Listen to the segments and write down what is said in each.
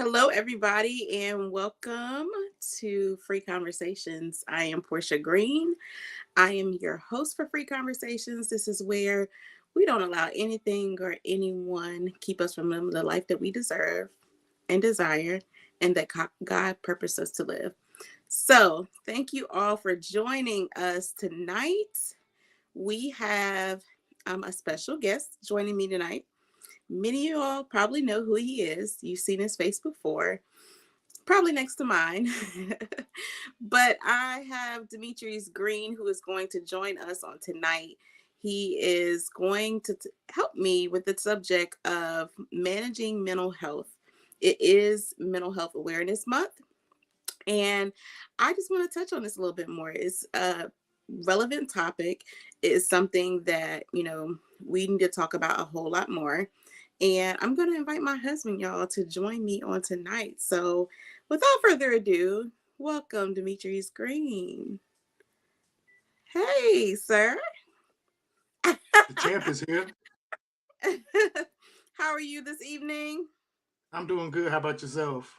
Hello, everybody, and welcome to Free Conversations. I am Portia Green. I am your host for Free Conversations. This is where we don't allow anything or anyone keep us from living the life that we deserve and desire, and that God purposed us to live. So, thank you all for joining us tonight. We have a special guest joining me tonight. Many of you all probably know who he is. You've seen his face before, probably next to mine. But I have Demetrius Green, who is going to join us on tonight. He is going to help me with the subject of managing mental health. It is Mental Health Awareness Month, and I just want to touch on this a little bit more. It's a relevant topic. It is something that, we need to talk about a whole lot more. And I'm going to invite my husband, y'all, to join me on tonight. So without further ado, welcome, Demetrius Green. Hey, sir. The champ is here. How are you this evening? I'm doing good. How about yourself?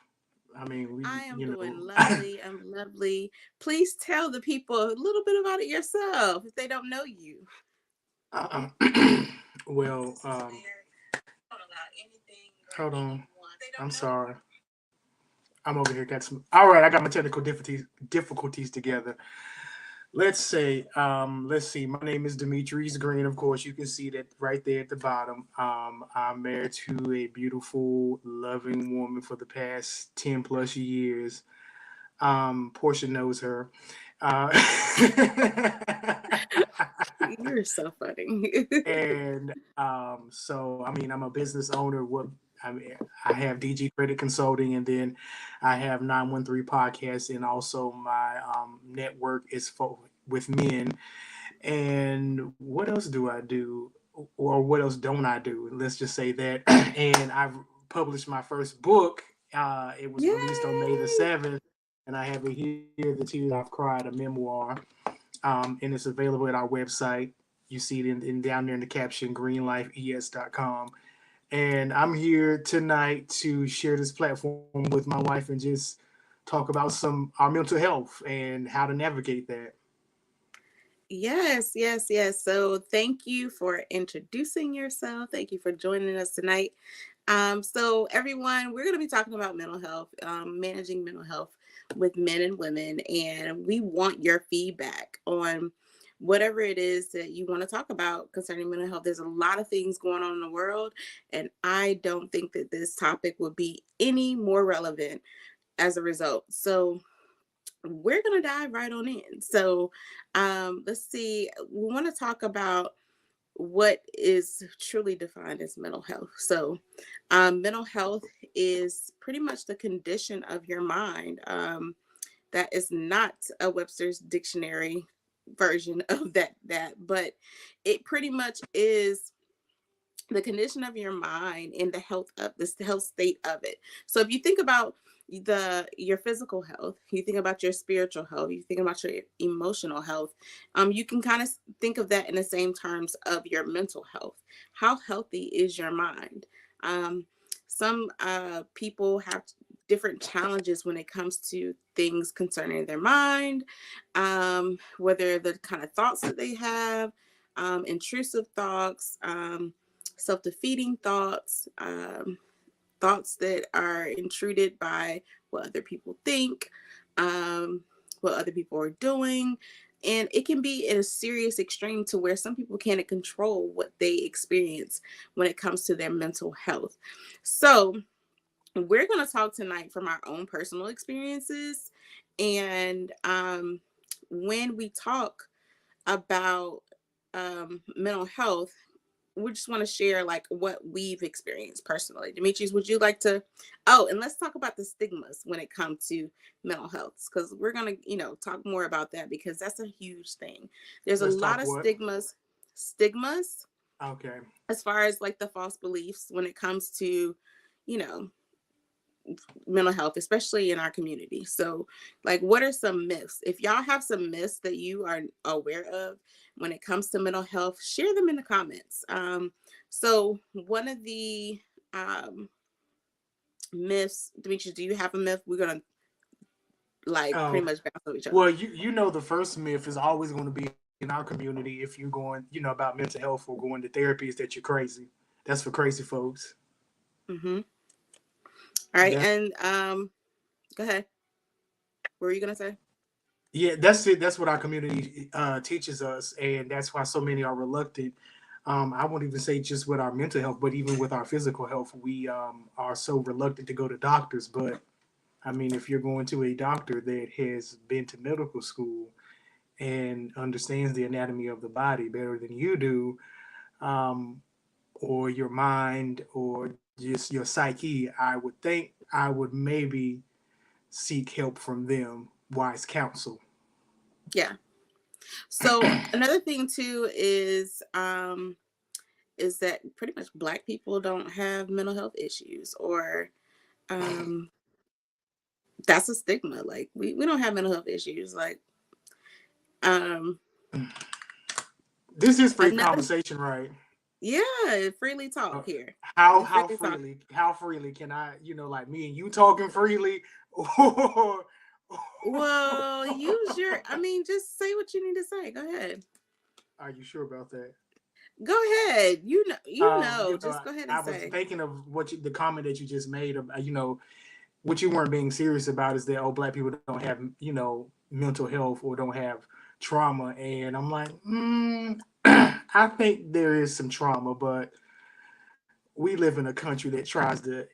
I mean, I am doing uh, lovely. I'm lovely. Please tell the people a little bit about it yourself if they don't know you. well, hold on. I'm sorry. I'm over here. Got some. All right, I got my technical difficulties together. Let's see. My name is Demetrius Green. Of course, you can see that right there at the bottom. I'm married to a beautiful, loving woman for the past 10 plus years. Portia knows her. Uh, You're so funny. and so, I mean, I'm a business owner. I have DG Credit Consulting, and then I have 913 Podcasts, and also my network is for with men. And what else do I do, or what else don't I do? Let's just say that. And I've published my first book. It was released on May the Yay! 7th, and I have it here, The Tears I've Cried, a memoir. And it's available at our website. You see it down there in the caption, greenlifees.com. And I'm here tonight to share this platform with my wife and just talk about some our mental health and how to navigate that. Yes, yes, yes. So thank you for introducing yourself. Thank you for joining us tonight. So everyone, we're going to be talking about mental health, managing mental health with men and women, and we want your feedback on whatever it is that you want to talk about concerning mental health. There's a lot of things going on in the world, and I don't think that this topic would be any more relevant as a result. So we're going to dive right on in. So let's see. We want to talk about what is truly defined as mental health. So, mental health is pretty much the condition of your mind. That is not a Webster's dictionary version of that, but it pretty much is the condition of your mind and the health state of it. So if you think about your physical health, you think about your spiritual health, you think about your emotional health, you can kind of think of that in the same terms of your mental health. How healthy is your mind? Some people have different challenges when it comes to things concerning their mind, whether the kind of thoughts that they have, intrusive thoughts, self-defeating thoughts, thoughts that are intruded by what other people think, what other people are doing. And it can be in a serious extreme to where some people can't control what they experience when it comes to their mental health. So, we're going to talk tonight from our own personal experiences. And when we talk about mental health, we just want to share like what we've experienced personally. Demetrius, would you like to? Oh, and let's talk about the stigmas when it comes to mental health, because we're gonna, talk more about that because that's a huge thing. There's a Let's lot talk of what? stigmas Okay. as far as like the false beliefs when it comes to, you know, mental health, especially in our community. So, like, what are some myths? If y'all have some myths that you are aware of when it comes to mental health, share them in the comments. So, one of the um, myths. Demetrius, do you have a myth? We're gonna like Oh, pretty much bounce off each other. well, you know the first myth is always going to be in our community if you're going, about mental health or going to therapy is that you're crazy. That's for crazy folks. Mm-hmm. All right, That's and go ahead. What were you gonna say? Yeah, that's it. That's what our community teaches us, and that's why so many are reluctant. I won't even say just with our mental health, but even with our physical health, we are so reluctant to go to doctors. But I mean, if you're going to a doctor that has been to medical school and understands the anatomy of the body better than you do, um, or your mind, or just your psyche, I would think I would maybe seek help from them, wise counsel. Yeah. So another thing too is that pretty much Black people don't have mental health issues, or um that's a stigma. Like we don't have mental health issues. Like um This is free another conversation, right? yeah, freely Uh, talk here. how We how freely talk. freely how freely can I, like me and you talking freely, or Well, use your I mean, just say what you need to say. Go ahead. are you sure about that? Go ahead. Just I, go ahead I and was say. thinking of the comment that you just made about, what you weren't being serious about is that, oh, black people don't have, mental health or don't have trauma, and I'm like, I think there is some trauma, but we live in a country that tries to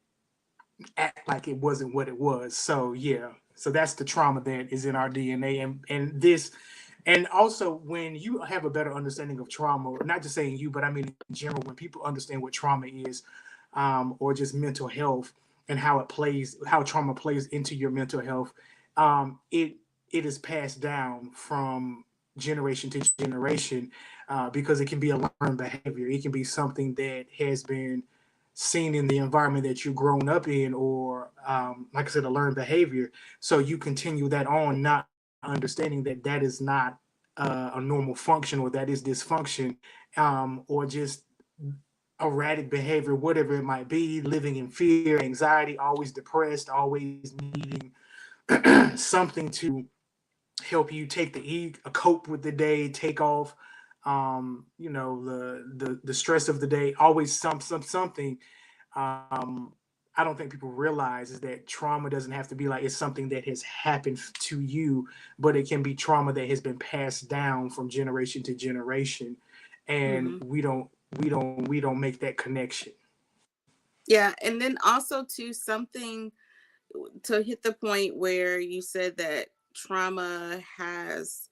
act like it wasn't what it was. So yeah, so that's the trauma that is in our DNA, and also when you have a better understanding of trauma, not just saying you, but I mean in general, when people understand what trauma is, or just mental health and how trauma plays into your mental health, it is passed down from generation to generation, because it can be a learned behavior. It can be something that has been seen in the environment that you've grown up in, or like I said, a learned behavior. So you continue that on, not understanding that that is not a normal function, or that is dysfunction, or just erratic behavior, whatever it might be, living in fear, anxiety, always depressed, always needing something to help you cope with the day, take off, the stress of the day, always something. um, I don't think people realize is that trauma doesn't have to be like it's something that has happened to you, but it can be trauma that has been passed down from generation to generation, and Hmm. we don't make that connection. Yeah, and then also to something to hit the point where you said that trauma has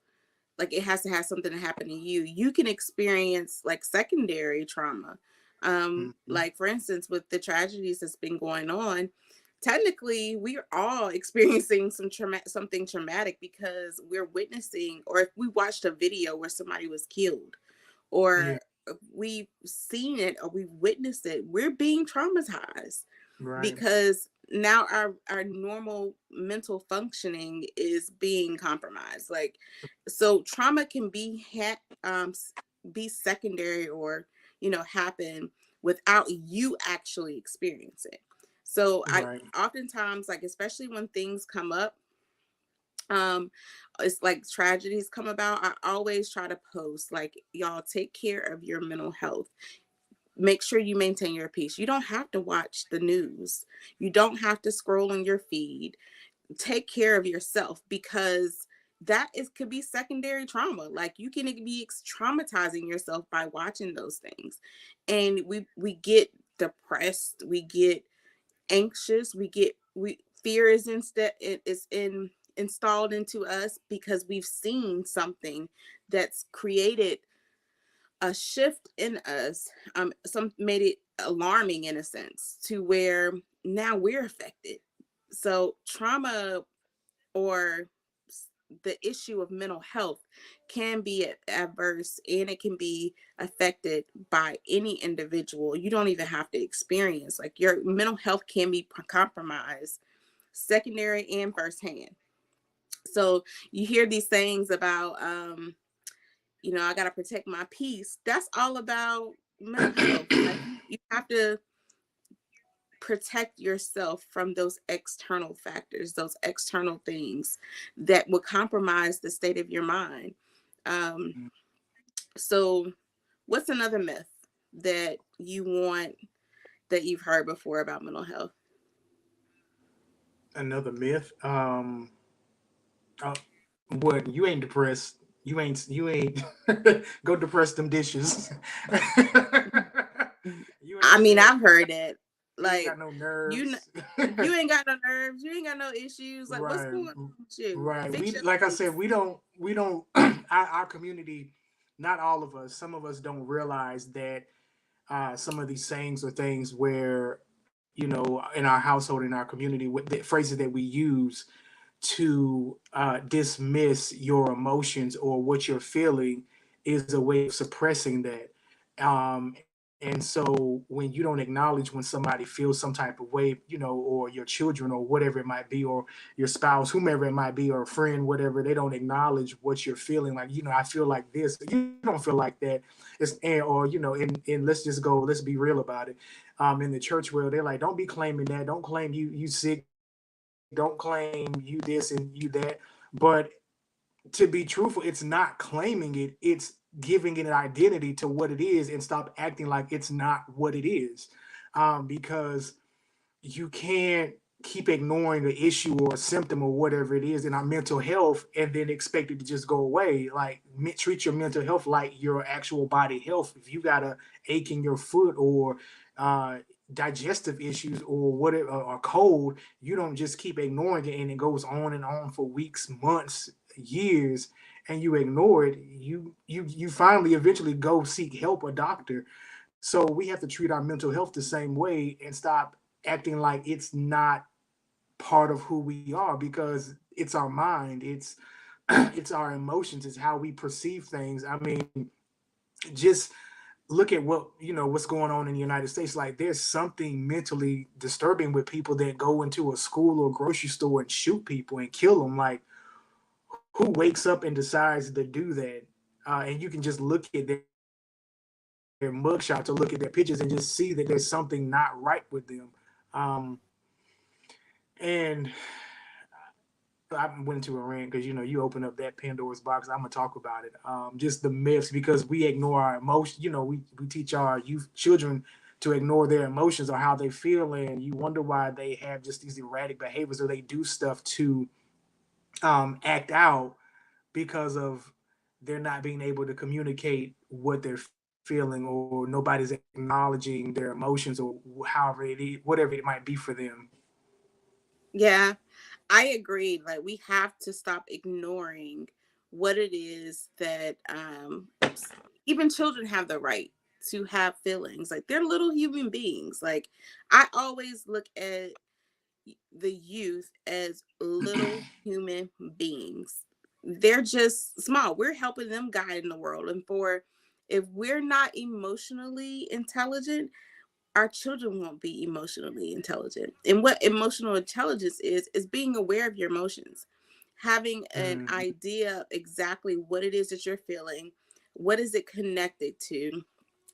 like it has to have something to happen to you. You can experience like secondary trauma. Mm-hmm. Like for instance, with the tragedies that's been going on, technically we're all experiencing something traumatic because we're witnessing, or if we watched a video where somebody was killed, Yeah, or we've seen it or we've witnessed it, we're being traumatized right, because now our normal mental functioning is being compromised. Like so trauma can be secondary, or happen without you actually experience it. So I right, oftentimes, like especially when things come up, um it's like tragedies come about, I always try to post like, y'all take care of your mental health, make sure you maintain your peace. You don't have to watch the news, you don't have to scroll on your feed. Take care of yourself, because that is could be secondary trauma. Like you can be traumatizing yourself by watching those things, and we get depressed, we get anxious, we fear is instead it is in installed into us because we've seen something that's created a shift in us. Some made it alarming in a sense to where now we're affected. So trauma, or the issue of mental health, can be adverse, and it can be affected by any individual. You don't even have to experience, like your mental health can be compromised secondary and firsthand. So you hear these sayings about I got to protect my peace. That's all about mental health. Like you have to protect yourself from those external factors, those external things that would compromise the state of your mind. Um, so, what's another myth that you want that you've heard before about mental health? Another myth. Uh, what, you ain't depressed? You ain't go depress them dishes. You I ain't mean, sad. I've heard that. You ain't Like, got no you nerves. you ain't got no nerves, you ain't got no issues. Like, what's Right, going on with you? right. Fix We, your like I face. said, we don't our community, not all of us, some of us don't realize that some of these sayings are things where, in our household, in our community, with the phrases that we use to dismiss your emotions or what you're feeling is a way of suppressing that. And so when you don't acknowledge when somebody feels some type of way, or your children or whatever it might be, or your spouse, whomever it might be, or a friend, whatever, they don't acknowledge what you're feeling. Like, I feel like this, you don't feel like that. Or, and let's just go, let's be real about it. In the church world, they're like, don't be claiming that. Don't claim you sick. Don't claim you this and you that. But to be truthful, it's not claiming it. It's giving it an identity to what it is and stop acting like it's not what it is. Because you can't keep ignoring an issue or a symptom or whatever it is in our mental health and then expect it to just go away. Like, treat your mental health like your actual body health. If you got a ache in your foot, or uh, digestive issues, or whatever, or cold, you don't just keep ignoring it and it goes on and on for weeks, months, years, and you ignore it. You finally eventually go seek help, a doctor. So we have to treat our mental health the same way and stop acting like it's not part of who we are, because it's our mind, it's it's our emotions, it's how we perceive things. I mean, just look at what's going on in the United States. Like, there's something mentally disturbing with people that go into a school or grocery store and shoot people and kill them. Like, who wakes up and decides to do that? And you can just look at their mugshots or look at their pictures and just see that there's something not right with them. Um, and I went into a rant because you open up that Pandora's box. I'm gonna talk about it. Just the myths, because we ignore our emotions. We teach our youth children to ignore their emotions or how they feel, and you wonder why they have just these erratic behaviors, or they do stuff to act out because of they're not being able to communicate what they're feeling, or nobody's acknowledging their emotions, or whatever it might be for them. Yeah, I agree. Like, we have to stop ignoring what it is that even children have the right to have feelings. Like, they're little human beings. Like, I always look at the youth as little human beings. They're just small. We're helping them guide in the world. And for if we're not emotionally intelligent, our children won't be emotionally intelligent. And what emotional intelligence is being aware of your emotions, having an Mm. idea of exactly what it is that you're feeling, what is it connected to,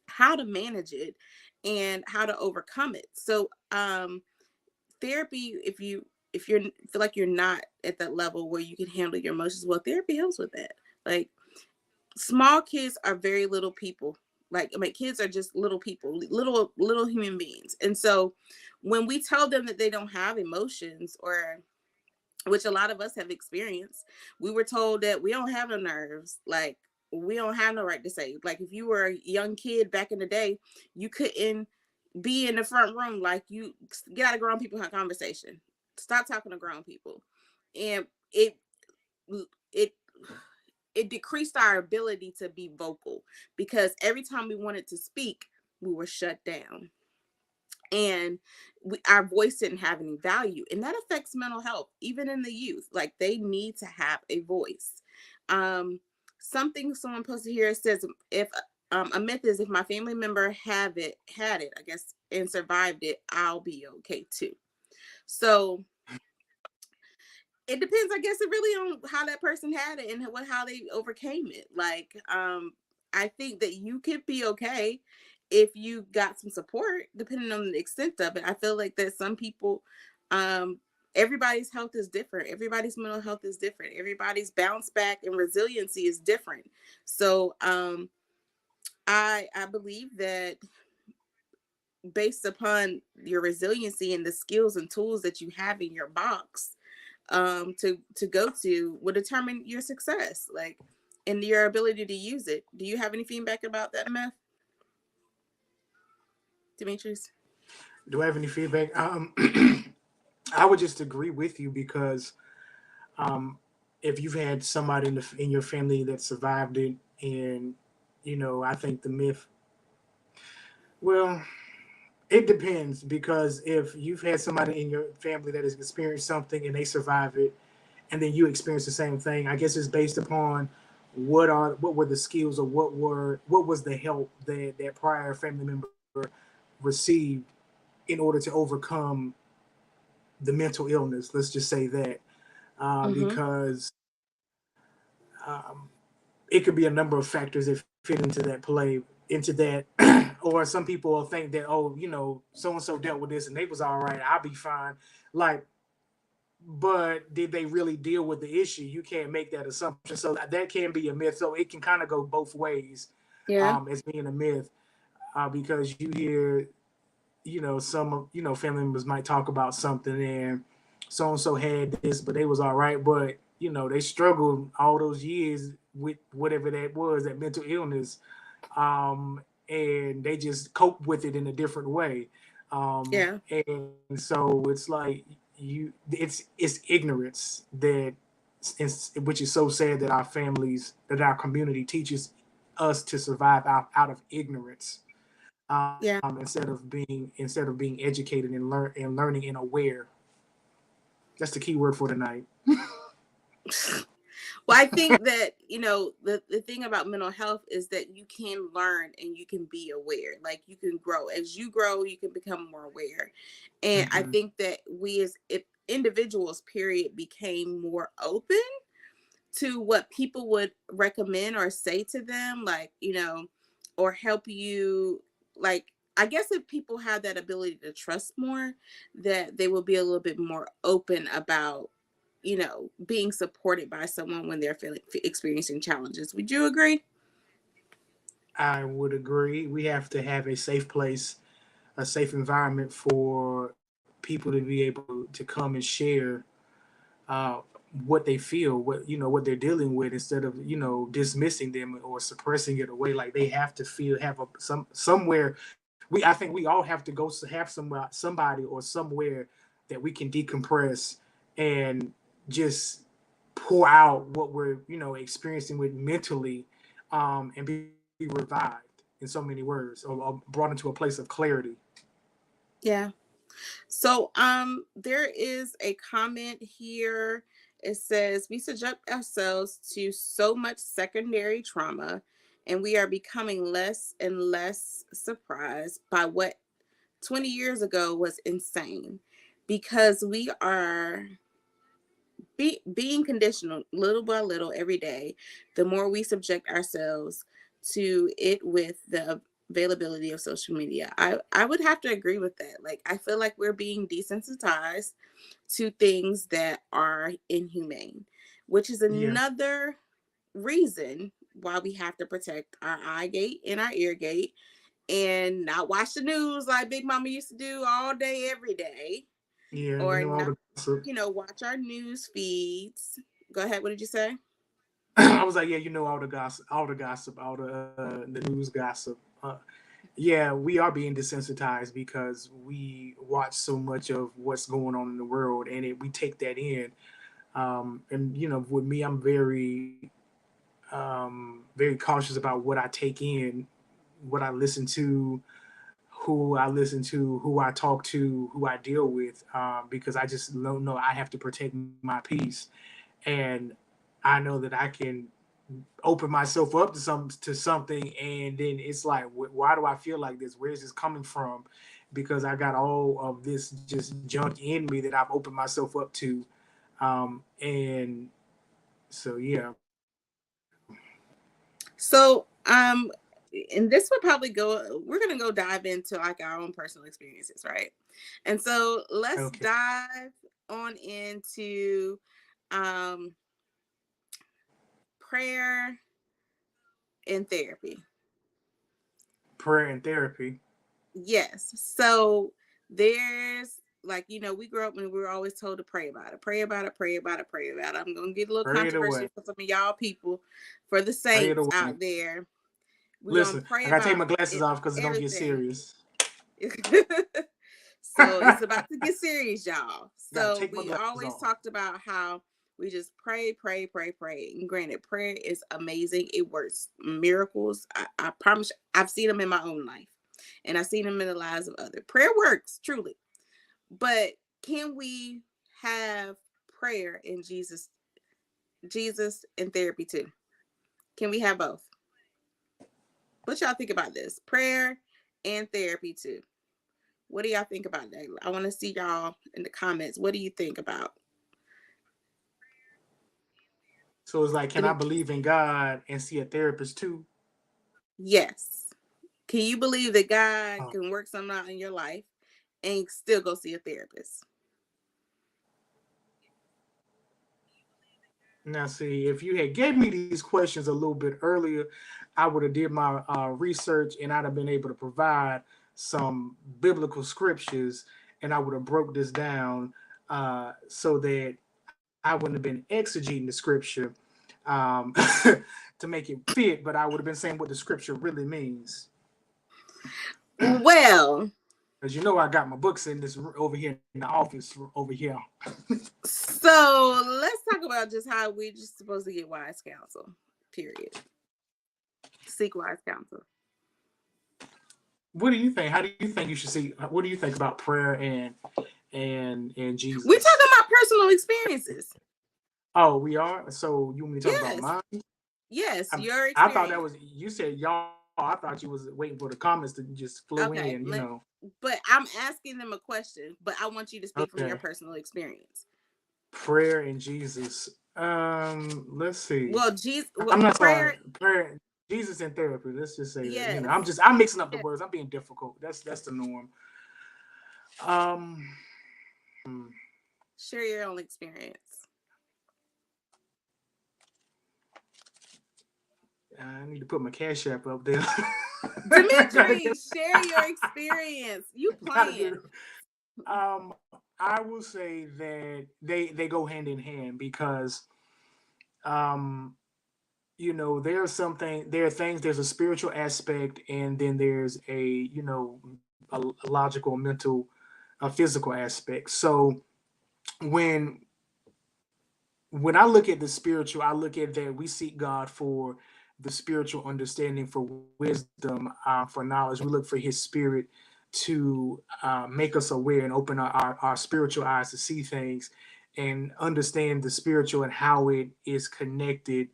how to manage it, and how to overcome it. So therapy, if you feel like you're not at that level where you can handle your emotions well, therapy helps with that. Like, small kids are very little people. Like, I mean, kids are just little people, little human beings. And so when we tell them that they don't have emotions, or which a lot of us have experienced, we were told that we don't have no nerves. Like, we don't have no right to say. Like, if you were a young kid back in the day, you couldn't be in the front room. Like, you get out of grown people conversation. Stop talking to grown people. And it it decreased our ability to be vocal, because every time we wanted to speak, we were shut down, and our voice didn't have any value, and that affects mental health even in the youth. Like, they need to have a voice. um Something someone posted here says, if a myth is, if my family member had it, I guess, and survived it, I'll be okay too. So it depends, I guess, it really on how that person had it and how they overcame it. Like, I think that you could be okay if you got some support, depending on the extent of it. I feel like that some people, um, everybody's health is different. Everybody's mental health is different. Everybody's bounce back and resiliency is different. So I believe that based upon your resiliency and the skills and tools that you have in your box, to go to will determine your success, like, and your ability to use it. Do you have any feedback about that, Meth? Demetrius? Do I have any feedback? I would just agree with you because um, if you've had somebody in your family that survived it, and I think the myth. Well, it depends because if you've had somebody in your family that has experienced something and they survive it, and then you experience the same thing, I guess it's based upon what were the skills or what was the help that that prior family member received in order to overcome the mental illness. Let's just say that Mm-hmm. because um, it could be a number of factors that fit into that play into that or some people will think that, oh, so and so dealt with this and they was all right, I'll be fine, like, but did they really deal with the issue? You can't make that assumption, so that can be a myth. So it can kind of go both ways, Yeah. as being a myth, because you hear, some family members might talk about something and so and so had this, but they was all right, but they struggled all those years with whatever that was, that mental illness, and they just cope with it in a different way, Yeah. and so it's like it's ignorance that, which is so sad that our community teaches us to survive out of ignorance, Yeah. instead of being educated and learning and aware. That's the key word for tonight. Well, I think that, the thing about mental health is that you can learn and you can be aware. Like, you can grow. As you grow, you can become more aware. And I Mm-hmm. think that we as if individuals, period, became more open to what people would recommend or say to them, like, or help you. Like, I guess if people have that ability to trust more, that they will be a little bit more open about, being supported by someone when they're experiencing challenges. Would you agree? I would agree. We have to have a safe place, a safe environment for people to be able to come and share uh, what they feel, what they're dealing with, instead of dismissing them or suppressing it away. Like, they have to have somewhere. I think we all have to go have somebody or somewhere that we can decompress and just pour out what we're experiencing with mentally, and be revived in so many words, or brought into a place of clarity. Yeah. So there is a comment here. It says we subject ourselves to so much secondary trauma and we are becoming less and less surprised by what 20 years ago was insane because we are being conditional little by little every day. The more we subject ourselves to it with the availability of social media, I would have to agree with that. Like, I feel like we're being desensitized to things that are inhumane, which is Yeah, another reason why we have to protect our eye gate and our ear gate and not watch the news like Big Mama used to do all day, every day, yeah, or all not, the gossip. watch our news feeds. Go ahead. What did you say? I was like, yeah, all the gossip, all the news gossip. Yeah, we are being desensitized because we watch so much of what's going on in the world, and we take that in. And with me, I'm very cautious about what I take in, what I listen to, who I listen to, who I talk to, who I deal with, because I just don't know. I have to protect my peace, and I know that I can open myself up to something, and then it's like, why do I feel like this? Where is this coming from? Because I got all of this just junk in me that I've opened myself up to, and so yeah. So, and this would probably go, we're going to go dive into like our own personal experiences, right? And so let's Okay. dive on into um, prayer and therapy. Prayer and therapy. Yes. So there's like, we grew up and we were always told to pray about it, pray about it, pray about it, pray about it. I'm going to get a little Pray it controversial away. for some of y'all people, for the Pray it saints away. out there. We're going to Listen, pray I gotta take about my glasses it, off because it's gonna get everything. serious. So it's about to get serious, y'all. Gotta So take my we glasses always off. talked about how we just pray, pray, pray, pray. And granted, prayer is amazing. It works miracles. I promise you, I've seen them in my own life. And I've seen them in the lives of others. Prayer works, truly. But can we have prayer in Jesus and therapy too? Can we have both? What y'all think about this? Prayer and therapy too. What do y'all think about that? I want to see y'all in the comments. What do you think about So it's like, can I them? believe in God and see a therapist too? Yes. Can you believe that God Oh. can work something out in your life and still go see a therapist? Now, see, if you had gave me these questions a little bit earlier, I would have did my research and I'd have been able to provide some biblical scriptures, and I would have broke this down so that I wouldn't have been exegeting the scripture um, to make it fit, but I would have been saying what the scripture really means. Well, Because you know I got my books in this over here in the office over here. so let's talk about just how we just supposed to get wise counsel. Period. Seek wise counsel. What do you think? How do you think you should see? What do you think about prayer and We're Jesus? talking about personal experiences. Oh, we are. So you want me to talk about Yes. mine? Yes, your I thought that experience. was you said y'all. I thought you was waiting for the comments to just flow in. Okay, You know. but I'm asking them a question, but I want you to speak from Okay. your personal experience. Prayer and Jesus. Let's see. Well, Jesus, I'm not sorry. prayer, Prayer, Jesus and therapy. Let's just say that. yes. I'm mixing up the words. I'm being difficult. That's the norm. Um. hmm. Share your own experience. I need to put my cash app up there. gotta Dimitri, get, share your experience. You gotta get. playing. I will say that they go hand in hand because, um, there are things. There's a spiritual aspect, and then there's a logical, mental, a physical aspect. So when when I look at the spiritual, I look at that we seek God for the spiritual understanding, for wisdom, for knowledge. We look for His Spirit to make us aware and open our spiritual eyes to see things and understand the spiritual and how it is connected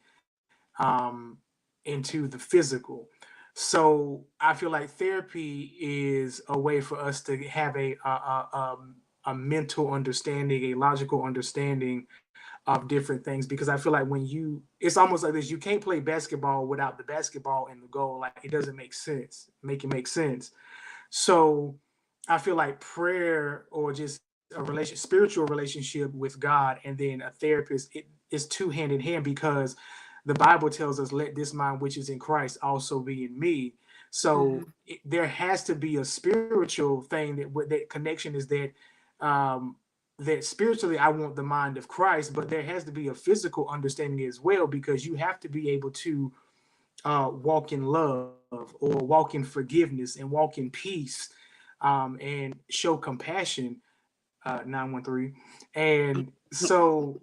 um, into the physical. So I feel like therapy is a way for us to have a mental understanding, a logical understanding of different things, because I feel like it's almost like this: you can't play basketball without the basketball and the goal. Like, it doesn't make sense. Make it make sense. So I feel like prayer, or just spiritual relationship with God, and then a therapist, it is two hand in hand, because the Bible tells us, "Let this mind which is in Christ also be in me." So Mhm. there has to be a spiritual thing, that connection is um, that spiritually I want the mind of Christ, but there has to be a physical understanding as well, because you have to be able to walk in love, or walk in forgiveness, and walk in peace, and show compassion. 913. And so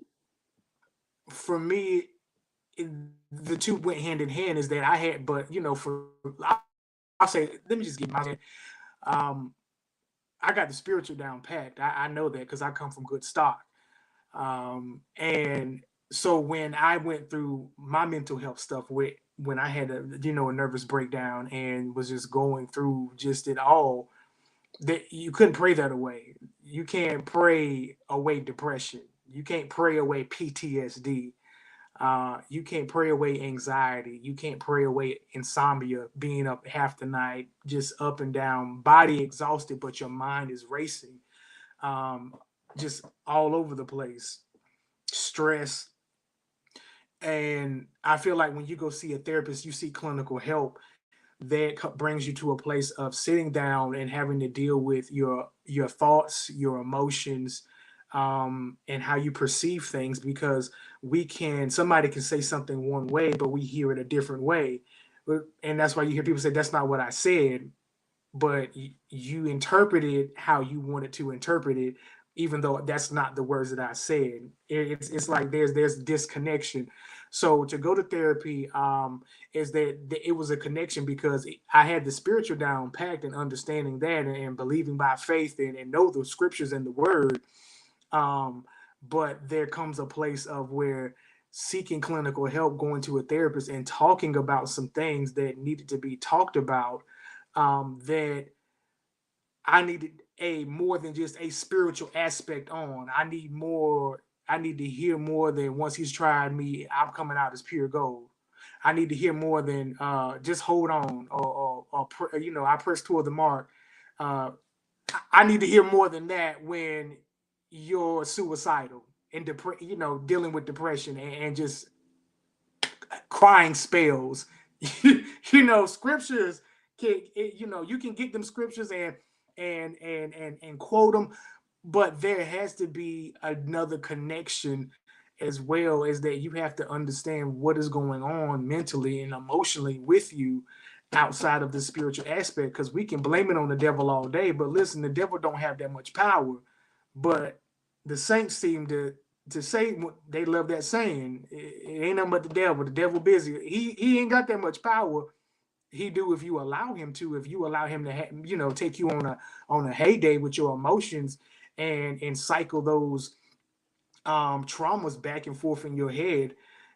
for me, the two went hand in hand, is that I had, but I'll say, let me just get my um, I got the spiritual down packed. I know that because I come from good stock. And so when I went through my mental health stuff, when I had a nervous breakdown and was just going through just it all, that you couldn't pray that away. You can't pray away depression. You can't pray away PTSD. You can't pray away anxiety. You can't pray away insomnia, being up half the night, just up and down, body exhausted, but your mind is racing, um, just all over the place, stress. And I feel like when you go see a therapist, you see clinical help that brings you to a place of sitting down and having to deal with your thoughts, your emotions, and how you perceive things. Because somebody can say something one way, but we hear it a different way, and that's why you hear people say that's not what I said, but you interpret it how you wanted to interpret it, even though that's not the words that I said. It's like there's disconnection. So to go to therapy, is that it was a connection because I had the spiritual down packed and understanding that, and believing by faith, and know the scriptures and the word. Um, but there comes a place of where seeking clinical help, going to a therapist, and talking about some things that needed to be talked about, that I needed a more than just a spiritual aspect on. I need more. I need to hear more than once he's tried me, I'm coming out as pure gold. I need to hear more than just hold on, or I press toward the mark. Uh, I need to hear more than that when you're suicidal and dealing with depression, and just crying spells. Scriptures can, you can get them scriptures and quote them, but there has to be another connection as well, as that you have to understand what is going on mentally and emotionally with you outside of the spiritual aspect, because we can blame it on the devil all day, but listen, the devil don't have that much power. But the saints seem to say, they love that saying, it ain't nothing but the devil busy. He ain't got that much power. He do if you allow him to, if you allow him to take you on a heyday with your emotions, and cycle those traumas back and forth in your head.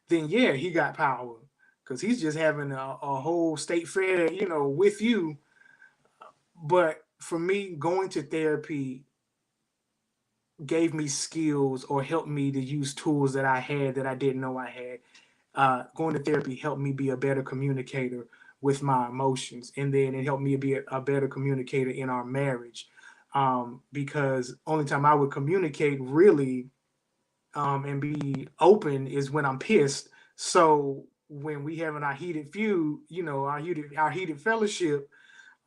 Then yeah, he got power, because he's just having a whole state fair, with you. But for me, going to therapy gave me skills, or helped me to use tools that I had that I didn't know I had. Going to therapy helped me be a better communicator with my emotions, and then it helped me be a better communicator in our marriage. Because only time I would communicate really, and be open, is when I'm pissed. So when we having our heated feud, our heated fellowship,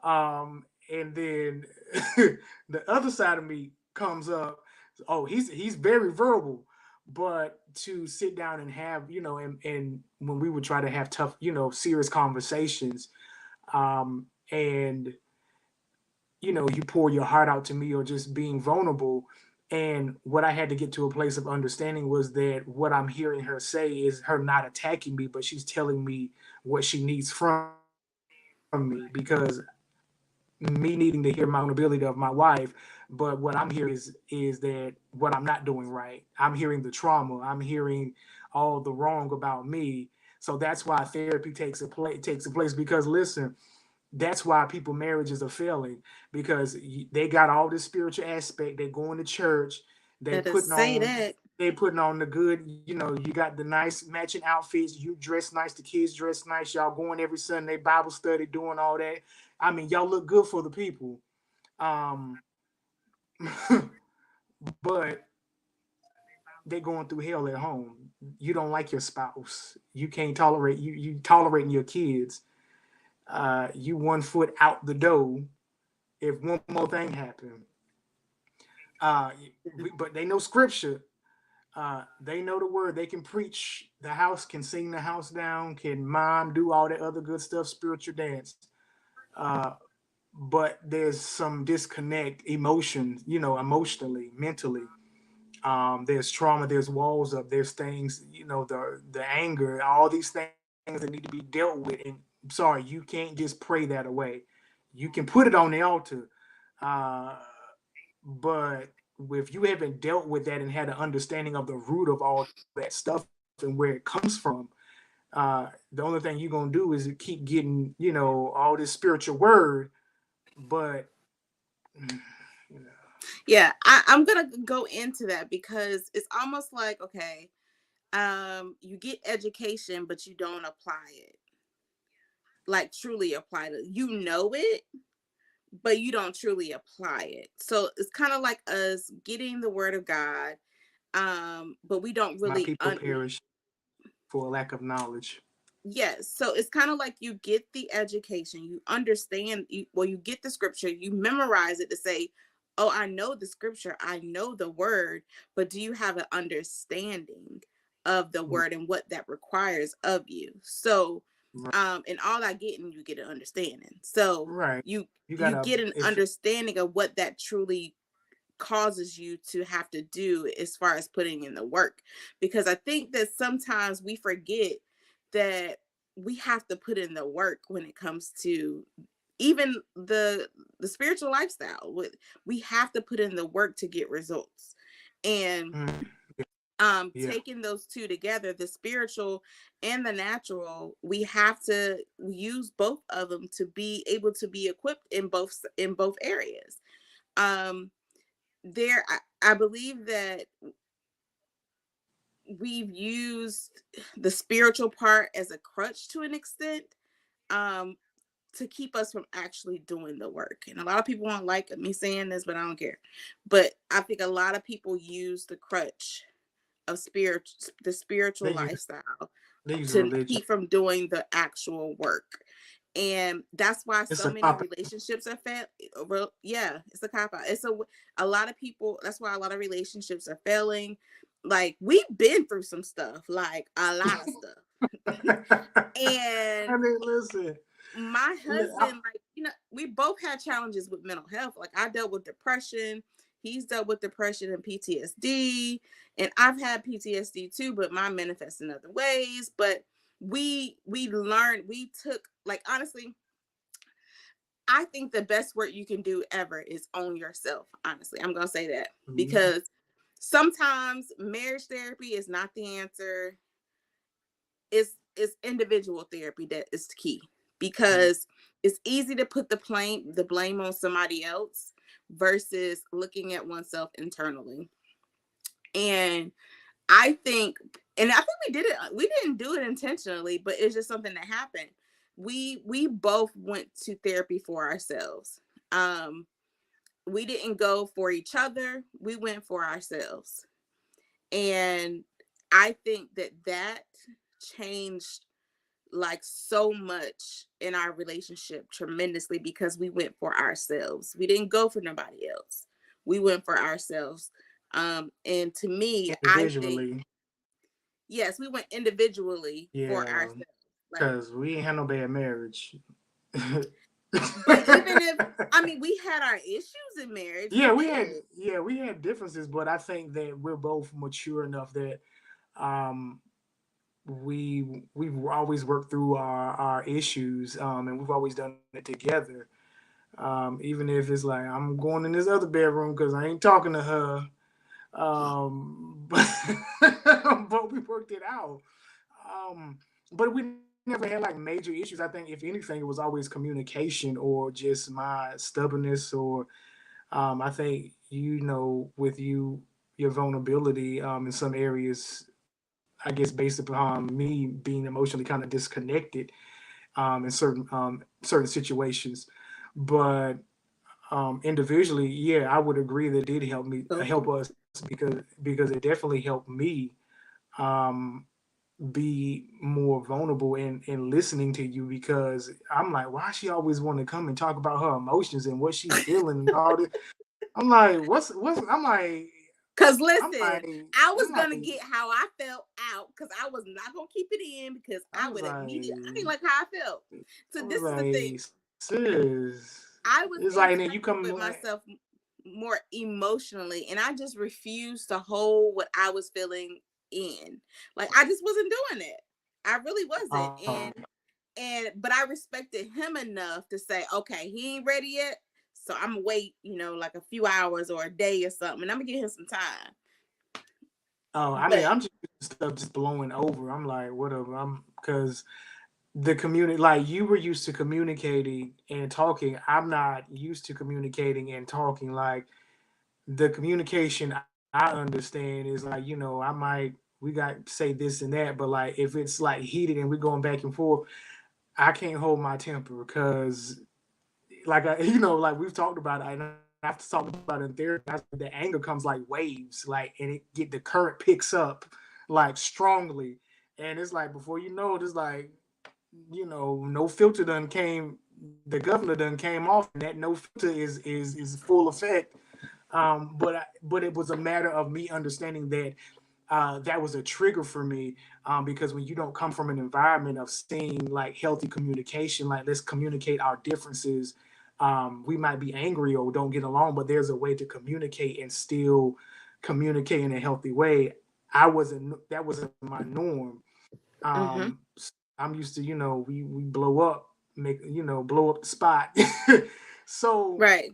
and then the other side of me comes up. Oh, he's very verbal, but to sit down and have, and when we would try to have tough, serious conversations, and you pour your heart out to me, or just being vulnerable. And what I had to get to a place of understanding was that what I'm hearing her say is her not attacking me, but she's telling me what she needs from me, because me needing to hear my vulnerability of my wife, but what I'm hearing is that what I'm not doing right. I'm hearing the trauma. I'm hearing all the wrong about me. So that's why therapy takes a place. Because listen, that's why people marriages are failing, because they got all this spiritual aspect. They're going to church. They Better putting say on that. they putting on the good. You got the nice matching outfits. You dress nice. The kids dress nice. Y'all going every Sunday Bible study, doing all that. I mean, y'all look good for the people. Um, but they going through hell at home. You don't like your spouse. You can't tolerate you tolerating your kids. You 1 foot out the door if one more thing happened. Uh, but they know scripture. They know the word. They can preach. The house can sing the house down. Can mom do all that other good stuff? Spiritual dance. Uh, but there's some disconnect, emotionally, mentally. There's trauma. There's walls up. There's things. The anger. All these things that need to be dealt with. And I'm sorry, you can't just pray that away. You can put it on the altar. Uh, but if you haven't dealt with that and had an understanding of the root of all that stuff and where it comes from, the only thing you're gonna do is keep getting, all this spiritual word, but you know, Yeah, I'm gonna go into that because it's almost like, okay, You get education, but you don't apply it, like truly apply it. You know it, but you don't truly apply it. So it's kind of like us getting the word of God, but we don't My really people perish for a lack of knowledge. yes. So it's kind of like you get the education, you understand, well, you get the scripture, you memorize it to say, oh, I know the scripture, I know the word, but do you have an understanding of the word and what that requires of you? So, and all I get, and you get an understanding. So Right. You you gotta get an if understanding of what that truly causes you to have to do as far as putting in the work, because I think that sometimes we forget that we have to put in the work when it comes to even the spiritual lifestyle. We have to put in the work to get results. And yeah. taking those two together, the spiritual and the natural, we have to use both of them to be able to be equipped in both areas. um I believe that we've used the spiritual part as a crutch to an extent, um to keep us from actually doing the work. And a lot of people won't like me saying this, but I don't care. But I think a lot of people use the crutch of the spiritual They use lifestyle they use to religion. keep from doing the actual work. And that's why It's so a many cop. relationships are yeah, it's a cop out. It's a lot of people, that's why a lot of relationships are failing. Like, we've been through some stuff, like a lot of stuff. I And mean, listen. my I, husband, like, we both had challenges with mental health. Like, I dealt with depression, he's dealt with depression and PTSD, and I've had PTSD too, but mine manifests in other ways. But we learned, we took, like, honestly, I think the best work you can do ever is own yourself. Honestly, I'm gonna say that, Mhm. because sometimes marriage therapy is not the answer. It's individual therapy that is key, because it's easy to put the blame on somebody else versus looking at oneself internally. And I think, and I think we didn't do it intentionally, but it's just something that happened. We both went to therapy for ourselves. Um, we didn't go for each other, we went for ourselves. And I think that changed, like, so much in our relationship tremendously, because we went for ourselves. We didn't go for nobody else. We went for ourselves. And to me, I think, Individually, yes, we went individually for yeah, ourselves. Like, because we ain't had no bad marriage. but even if, I mean, we had our issues in marriage. We yeah, did. we had differences, but I think that we're both mature enough that um we've always worked through our issues, and we've always done it together. Even if it's like I'm going in this other bedroom because I ain't talking to her. But but we worked it out. Um, but we never had like major issues. I think if anything, it was always communication or just my stubbornness, or I think with your vulnerability in some areas. I guess based upon me being emotionally kind of disconnected in certain situations, but individually, yeah, I would agree that it did help So, us because it definitely helped me um, be more vulnerable in listening to you, because I'm like, why she always want to come and talk about her emotions and what she feeling and all this? I'm like, what's? because I'm listen, like, I I'm was like, gonna get how I felt out, because I was not gonna keep it in, because I I was would immediately, I like, didn't like how I felt. I So was this is the thing. like, sis, I it's was like, and in then you touch come with like, myself more emotionally, and I just refused to hold what I was feeling in. Like, I just wasn't doing it. I really wasn't. And but I respected him enough to say, okay, he ain't ready yet. So I'm gonna wait, like a few hours or a day or something, and I'm gonna give him some time. oh, I mean, But I'm just stuff just blowing over. I'm like, whatever. I'm because the community, like you were used to communicating and talking. I'm not used to communicating and talking. Like the communication I understand is like, I might we got to say this and that, but like if it's like heated and we're going back and forth, I can't hold my temper because like like we've talked about it, and I've talked about it in therapy. The anger comes like waves, like, and the current picks up like strongly, and it's like before you know it, it's like no filter done came. The governor done came off, and that no filter is full effect. But it was a matter of me understanding that that was a trigger for me, because when you don't come from an environment of seeing like healthy communication, like let's communicate our differences. We might be angry or don't get along, but there's a way to communicate and still communicate in a healthy way. I wasn't That wasn't my norm. Mm-hmm. I'm used to, we blow up, blow up the spot. So Right.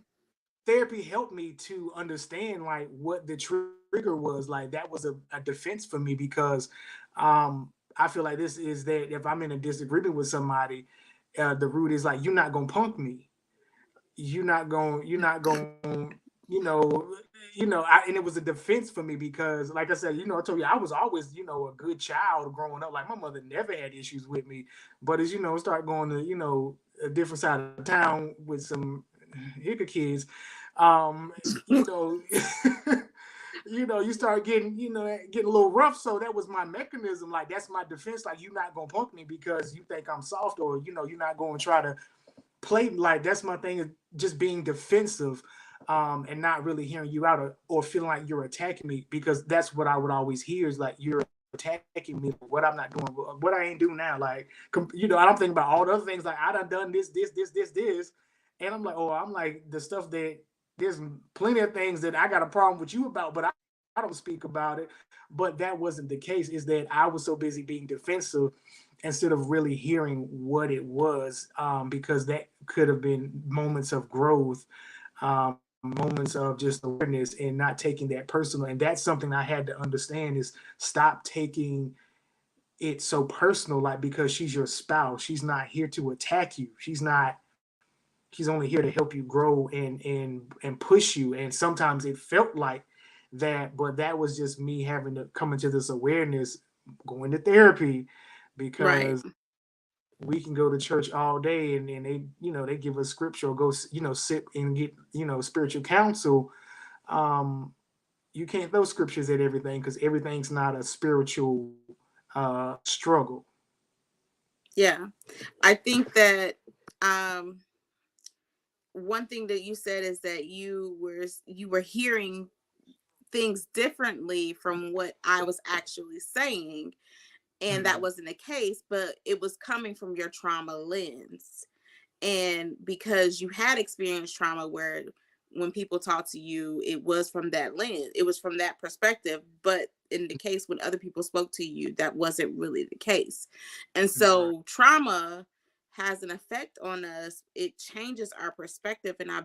therapy helped me to understand like what the trigger was. Like that was a defense for me because I feel like this is that if I'm in a disagreement with somebody, the root is like, you're not gonna punk me. You're not going, you know, and it was a defense for me because, like I said, I told you I was always, a good child growing up. Like my mother never had issues with me, but as start going to, a different side of town with some hicker kids, um, you know, you start getting, getting a little rough. So that was my mechanism. Like that's my defense. Like you're not gonna punk me because you think I'm soft, or you're not gonna try to play. Like that's my thing, is just being defensive, and not really hearing you out, or feeling like you're attacking me, because that's what I would always hear is like you're attacking me for what I'm not doing, what I ain't doing now. Like, I don't think about all the other things. Like I done this, and I'm like the stuff that there's plenty of things that I got a problem with you about, but I don't speak about it. But that wasn't the case. Is that I was so busy being defensive instead of really hearing what it was, because that could have been moments of growth, moments of just awareness, and not taking that personal. And that's something I had to understand, is stop taking it so personal. Like, because she's your spouse, she's not here to attack you. She's only here to help you grow and push you. And sometimes it felt like that, but that was just me having to come into this awareness, going to therapy, Right. because we can go to church all day, and they they give us scripture, or go sit and get spiritual counsel. um you can't throw scriptures at everything, because everything's not a spiritual struggle. Yeah. I think that um one thing that you said is that you were hearing things differently from what I was actually saying, and that Mm-hmm. wasn't the case, but it was coming from your trauma lens. And because you had experienced trauma where when people talk to you, it was from that lens, it was from that perspective. But in the case when other people spoke to you, that wasn't really the case. And Right. so trauma has an effect on us. It changes our perspective and our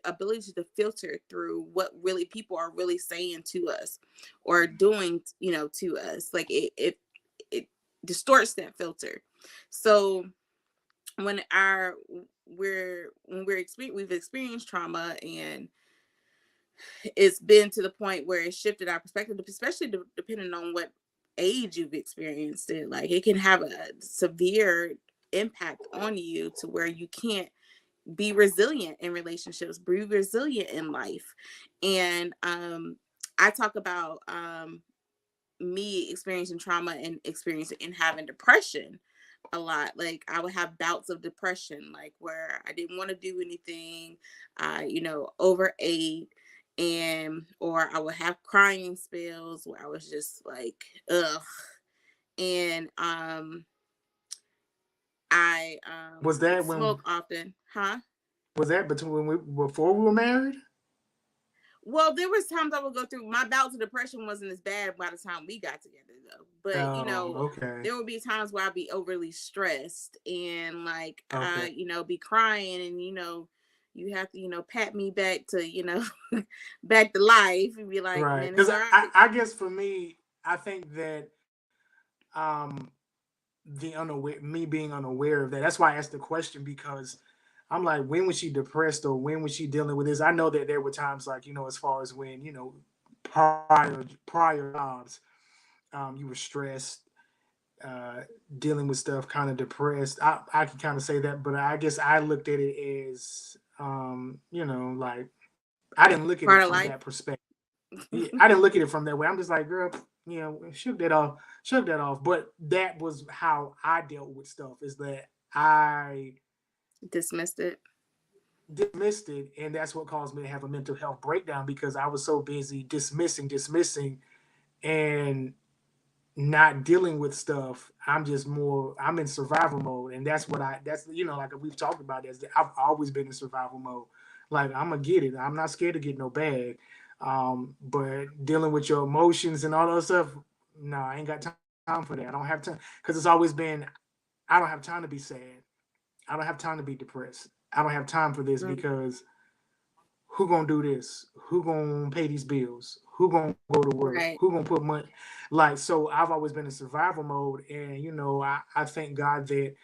ability to filter through what really people are really saying to us or doing, to us. Like it distorts that filter. So when our we've experienced trauma, and it's been to the point where it shifted our perspective, especially depending on what age you've experienced it. Like it can have a severe impact on you to where you can't be resilient in relationships, be resilient in life. And I talk about me experiencing trauma and experiencing and having depression a lot. Like I would have bouts of depression, like where I didn't want to do anything, I, overate, and or I would have crying spells where I was just like, ugh. And I Was would that when smoke often, huh? was that between when before we were married? Well, there was times I would go through my bouts of depression wasn't as bad by the time we got together though. But Oh, okay. there would be times where I'd be overly stressed and like Okay. be crying, and you have to, pat me back to, back to life and be like, Right. man, it's Because all right. I guess for me, I think that um me being unaware of that. That's why I asked the question, because I'm like, when was she depressed, or when was she dealing with this? I know that there were times, like, as far as when, prior jobs, you were stressed, uh, dealing with stuff, kind of depressed. I can kind of say that, but I guess I looked at it as, like I didn't look at it Part of from life. that perspective. Yeah, I didn't look at it from that way. I'm just like, girl, shook that off, shook that off. But that was how I dealt with stuff. Is that I Dismissed it. dismissed it, and that's what caused me to have a mental health breakdown because I was so busy dismissing, and not dealing with stuff. I'm in survival mode, and that's like we've talked about this. I've always been in survival mode. Like I'm gonna get it. I'm not scared to get no bag. But dealing with your emotions and all that stuff, no, I ain't got time for that. I don't have time because it's always been. I don't have time to be sad. I don't have time to be depressed. I don't have time for this Mm, because who gonna do this? Who gonna pay these bills? Who gonna go to work? Who right. gonna put money? Like, so I've always been in survival mode, and I thank God that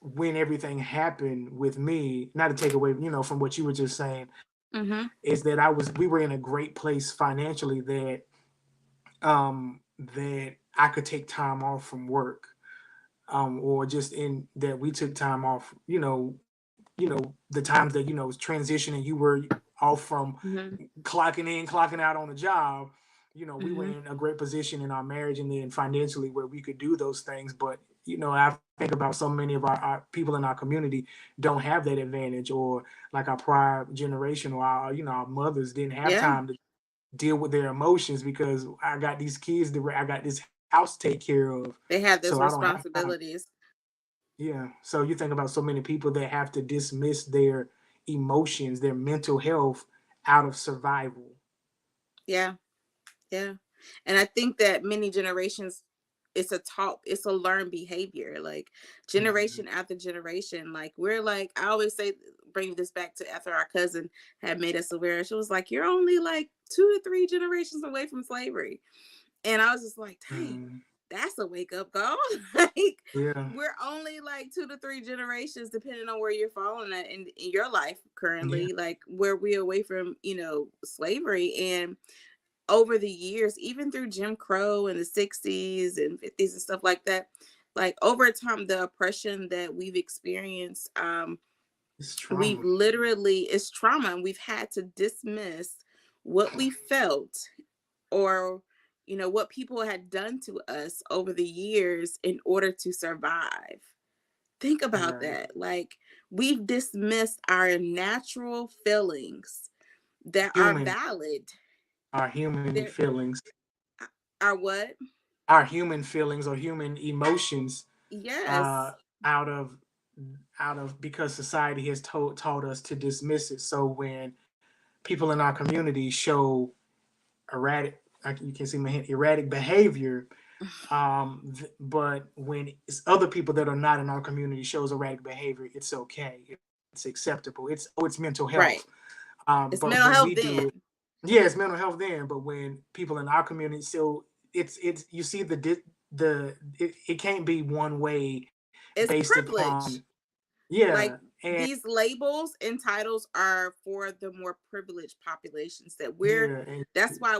when everything happened with me, not to take away, from what you were just saying, Mm-hmm. is that we were in a great place financially that I could take time off from work, or just in that we took time off, the times that was transitioning, you were off from Mm-hmm. clocking in, clocking out on the job. We were Mm-hmm. in a great position in our marriage and then financially where we could do those things. But I think about so many of our people in our community don't have that advantage, or like our prior generation, or our mothers didn't have Yeah. time to deal with their emotions because I got these kids I got this house to take care of, They had so those I don't have time. responsibilities. Yeah. So you think about so many people that have to dismiss their emotions, their mental health out of survival. Yeah. Yeah. And I think that many generations, it's a learned behavior. Like Mhm. generation after generation. Like we're like, I always say, bring this back to after our cousin had made us aware. She was like, you're only like 2 to 3 generations away from slavery. And I was just like, dang, Mm, that's a wake up call. Like yeah. we're only like 2 to 3 generations, depending on where you're falling at in your life Yeah. currently, like where we're away from, slavery. And over the years, even through Jim Crow in the 60s and 50s and stuff like that, like over time, the oppression that we've experienced, It's we've trauma. literally, it's trauma, and we've had to dismiss what we felt, or what people had done to us over the years in order to survive. Think about Right. that. Like we've dismissed our natural feelings that are Human, valid. our human They're feelings, are what? our human feelings or human emotions, uh, Yes. out of because society has taught us to dismiss it. So when people in our community show erratic, you can see my hand, erratic behavior. But when it's other people that are not in our community shows erratic behavior, it's okay. It's acceptable. It's mental health. Right. It's But mental when we health do it, then. yeah, it's mental health then. But when people in our community, so it's you see it can't be one way It's based upon, privilege. yeah, Like and these labels and titles are for the more privileged populations that we're, yeah, and that's why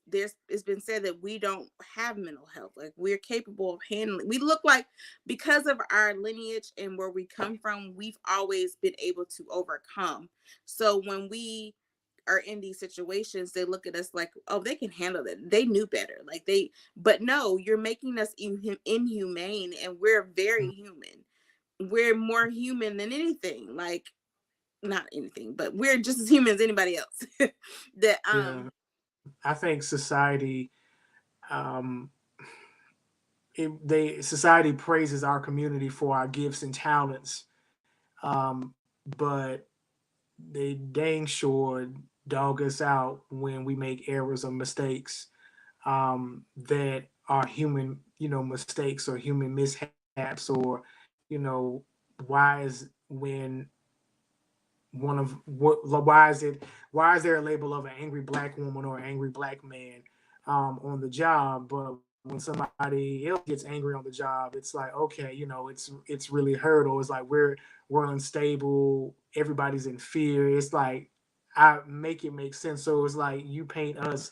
there's it's been said that we don't have mental health. Like we're capable of handling, we look like, because of our lineage and where we come from, we've always been able to overcome. So when we are in these situations, they look at us like, oh, they can handle it, they knew better, like they, but no, you're making us inhumane, and we're very human. We're more human than anything. Like not anything, but we're just as human as anybody else. That yeah, I think society, um, society praises our community for our gifts and talents, but they dang sure dog us out when we make errors or mistakes, that are human, mistakes or human mishaps, or why is when one of what why is there a label of an angry black woman or an angry black man, on the job, but when somebody else gets angry on the job, it's like, okay, it's really hurt, or it's like we're unstable, everybody's in fear. It's like I make it make sense. So it's like you paint us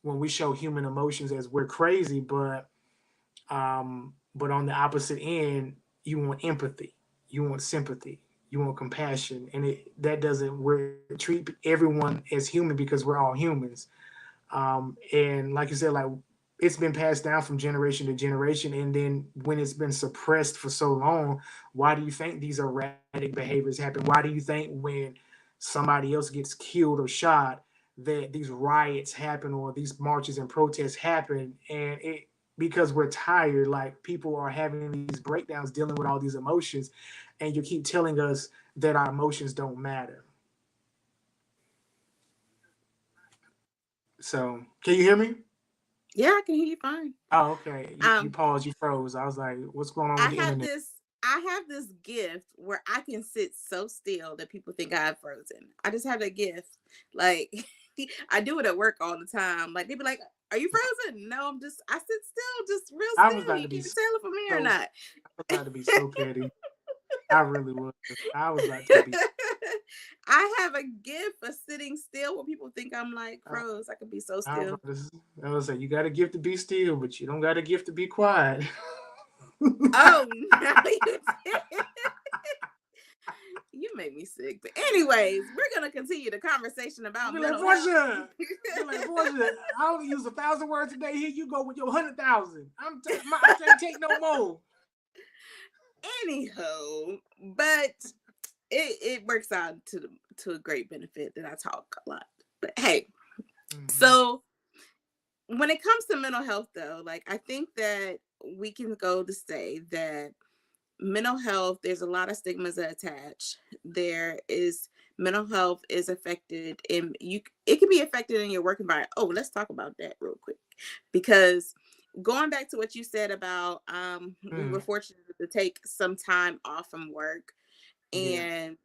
when we show human emotions as we're crazy, but on the opposite end, you want empathy, you want sympathy, you want compassion, and that doesn't we treat everyone as human because we're all humans. And like you said, like it's been passed down from generation to generation, and then when it's been suppressed for so long, why do you think these erratic behaviors happen? Why do you think when somebody else gets killed or shot that these riots happen or these marches and protests happen? And it because we're tired, like people are having these breakdowns dealing with all these emotions, and you keep telling us that our emotions don't matter. So can you hear me? Yeah, I can hear you fine. Oh, okay. You Um, paused, you froze. I was like, what's going on with I the have internet? this I have this gift where I can sit so still that people think I've frozen. I just have that gift. Like I do it at work all the time. Like they be like, "Are you frozen?" No, I sit still, just real I was still. about You to be can't tell if I'm here or so not. I was about to be so petty. I really was. I was about to be. I have a gift for sitting still where people think I'm like I, froze. I can be so I was still. about to. I was like, you got a gift to be still, but you don't got a gift to be quiet. Oh, no, you did. You make me sick. But anyways, we're gonna continue the conversation about Be like, mental health. Portia. Be like, Portia. I only use 1,000 words a day. Here you go with your 100,000. I can't take no more. Anyhow, but it works out to a great benefit that I talk a lot. But hey, Mm-hmm. so when it comes to mental health though, like I think that we can go to say that mental health, there's a lot of stigmas that attach. There is mental health is affected in you it can be affected in your work environment. Oh, let's talk about that real quick. Because going back to what you said about we Mm, were fortunate to take some time off from work, yeah. and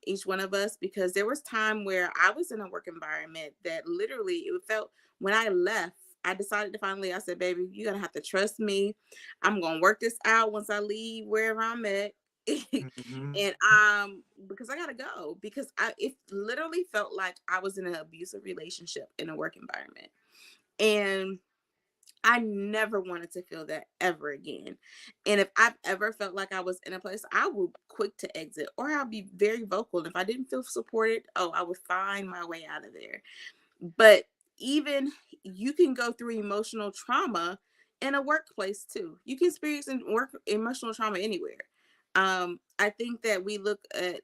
each one of us, because there was time where I was in a work environment that literally it felt when I left, I decided to finally, I said, baby, you're gonna have to trust me. I'm gonna work this out once I leave wherever I'm at. Mm-hmm. And because I gotta go, because it literally felt like I was in an abusive relationship in a work environment. And I never wanted to feel that ever again. And if I've ever felt like I was in a place, I would quick to exit or I'll be very vocal. And if I didn't feel supported, oh, I would find my way out of there. But even you can go through emotional trauma in a workplace too. You can experience work emotional trauma anywhere. I think that we look at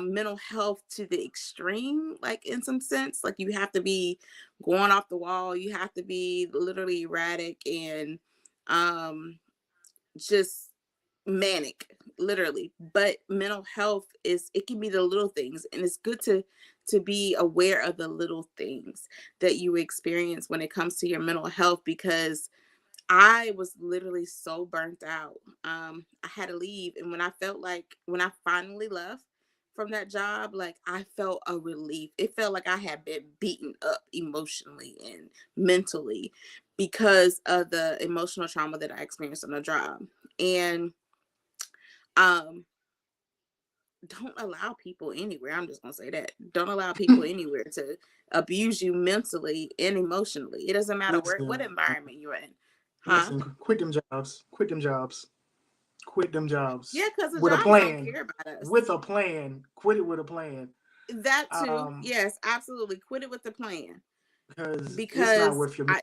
mental health to the extreme, like in some sense. Like you have to be going off the wall, you have to be literally erratic and um, just manic, literally. But mental health is it can be the little things, and it's good to be aware of the little things that you experience when it comes to your mental health because I was literally so burnt out. I had to leave. And when I finally left from that job, like I felt a relief. It felt like I had been beaten up emotionally and mentally because of the emotional trauma that I experienced on the job. And um, don't allow people anywhere. I'm just gonna say that. Don't allow people anywhere to abuse you mentally and emotionally. It doesn't matter what Listen, environment you're in. Huh? listen. Quit them jobs. Quit them jobs. Quit them Yeah, jobs because the with a jobs don't plan. care about us. With a plan. Quit it with a plan. That too. Um, Yes, absolutely. Quit it with the plan. because it's not Because worth your. I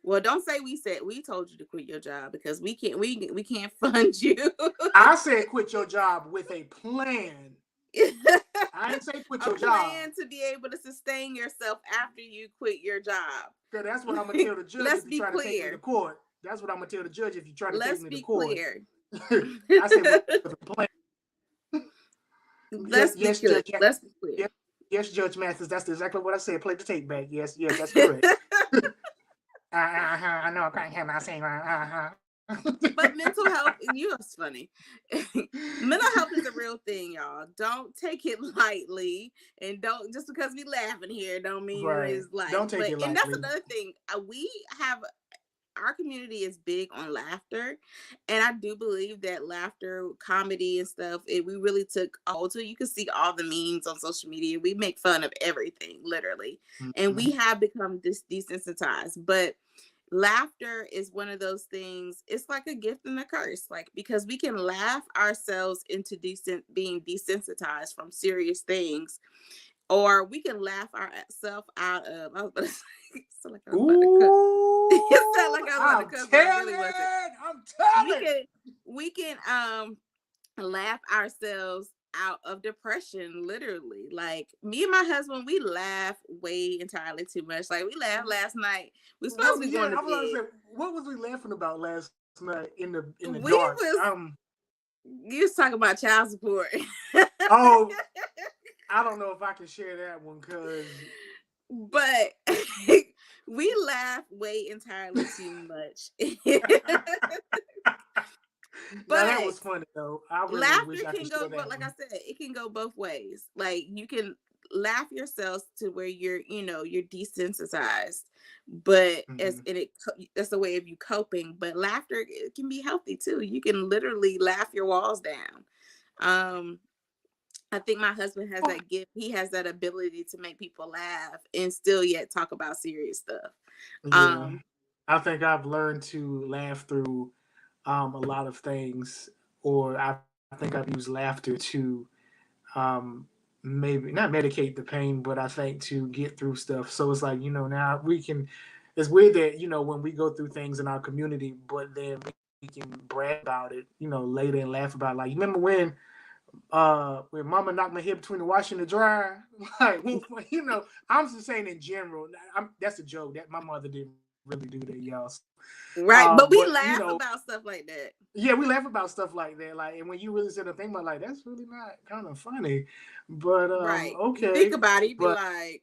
well, don't say we told you to quit your job because we can't fund you. I said quit your job with a plan. I didn't say quit A your job. plan to be able to sustain yourself after you quit your job. Cause that's what I'm gonna tell the judge Let's if you be try to take me to clear. court. That's what I'm gonna tell the judge if you try to take Let's me to be court. clear. I said with a plan. Yes, Let's be yes, clear. Judge. Let's be clear. Yes, yes, Judge Mathis. That's exactly what I said. Play the tape back. Yes, yes, that's correct. I know I can't have my saying. But mental health, you know, it's funny. Mental health is a real thing, y'all. Don't take it lightly, and don't just because we laughing here don't mean Right. it's light. Don't take But it and that's lightly. another thing. We have. our community is big on laughter, and I do believe that laughter, comedy, and stuff, we really took a hold to it. You can see all the memes on social media. We make fun of everything, literally, and we Mhm. have become desensitized. But laughter is one of those things. It's like a gift and a curse, like because we can laugh ourselves into being desensitized from serious things, or we can laugh ourselves out of. I was about to say, it sounded like I was about to cook. It sounded Ooh, like I was about to I'm cuss, but I really wasn't. telling, I'm We telling. can we can laugh ourselves out of depression, literally. Like me and my husband, we laugh way entirely too much. Like we laughed last night. We supposed to Well, be yeah, going to I was gonna bed. say, what was we laughing about last night in the We dark? was You was talking about child support. Oh, I don't know if I can share that one because But we laugh way entirely too much. now that But was funny though. I really laughter wish I can could go, share but that like I one. said, it can go both ways. Like you can laugh yourself to where you're desensitized, but Hmm. that's a way of you coping. But laughter, it can be healthy too. You can literally laugh your walls down. um I think my husband has that gift. He has that ability to make people laugh and still yet talk about serious stuff. Yeah, um I think I've learned to laugh through a lot of things, or I think I've used laughter to um, maybe not medicate the pain, but I think to get through stuff. So it's like, now we can. It's weird that when we go through things in our community, but then we can brag about it, later and laugh about it. Like, you remember when Mama knocked my head between the washer and the dryer? Like, I'm just saying in general. That's a joke. That my mother didn't really do that, y'all. So, right, but but we laugh about stuff like that. yeah, we laugh about stuff like that. Like, and when you really sit and think about, like, that's really not kind of funny, but Right, you think okay, about it, you be but like,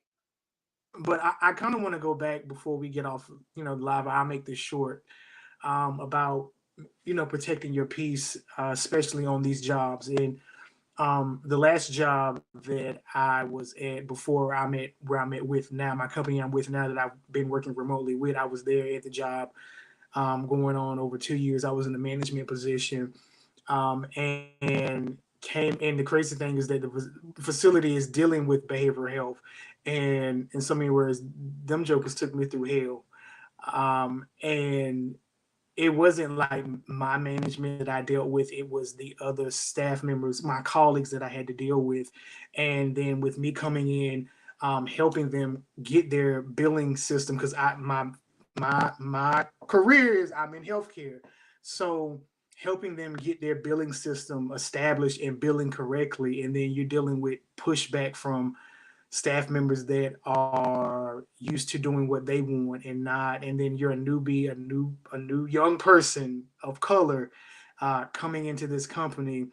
I kind of want to go back before we get off, the live. I'll make this short, about protecting your peace, especially on these jobs. And the last job that I was at before I'm at where I'm at with now, my company I'm with now that I've been working remotely with, I was there at the job going on over 2 years. I was in a management position, and the crazy thing is that the facility is dealing with behavioral health, and in so many words, them jokers took me through hell, and it wasn't like my management that I dealt with. It was the other staff members, my colleagues that I had to deal with. And then with me coming in, helping them get their billing system, because my career is I'm in healthcare. So helping them get their billing system established and billing correctly. And then you're dealing with pushback from staff members that are used to doing what they want and not, and then you're a newbie, a new young person of color coming into this company,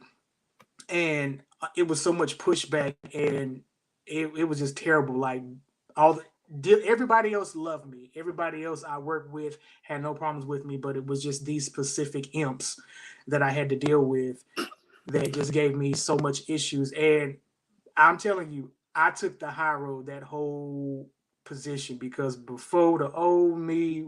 and it was so much pushback, and it was just terrible. Like, all everybody else loved me, everybody else I worked with had no problems with me, but it was just these specific imps that I had to deal with that just gave me so much issues. And I'm telling you, I took the high road that whole position, because before the old me,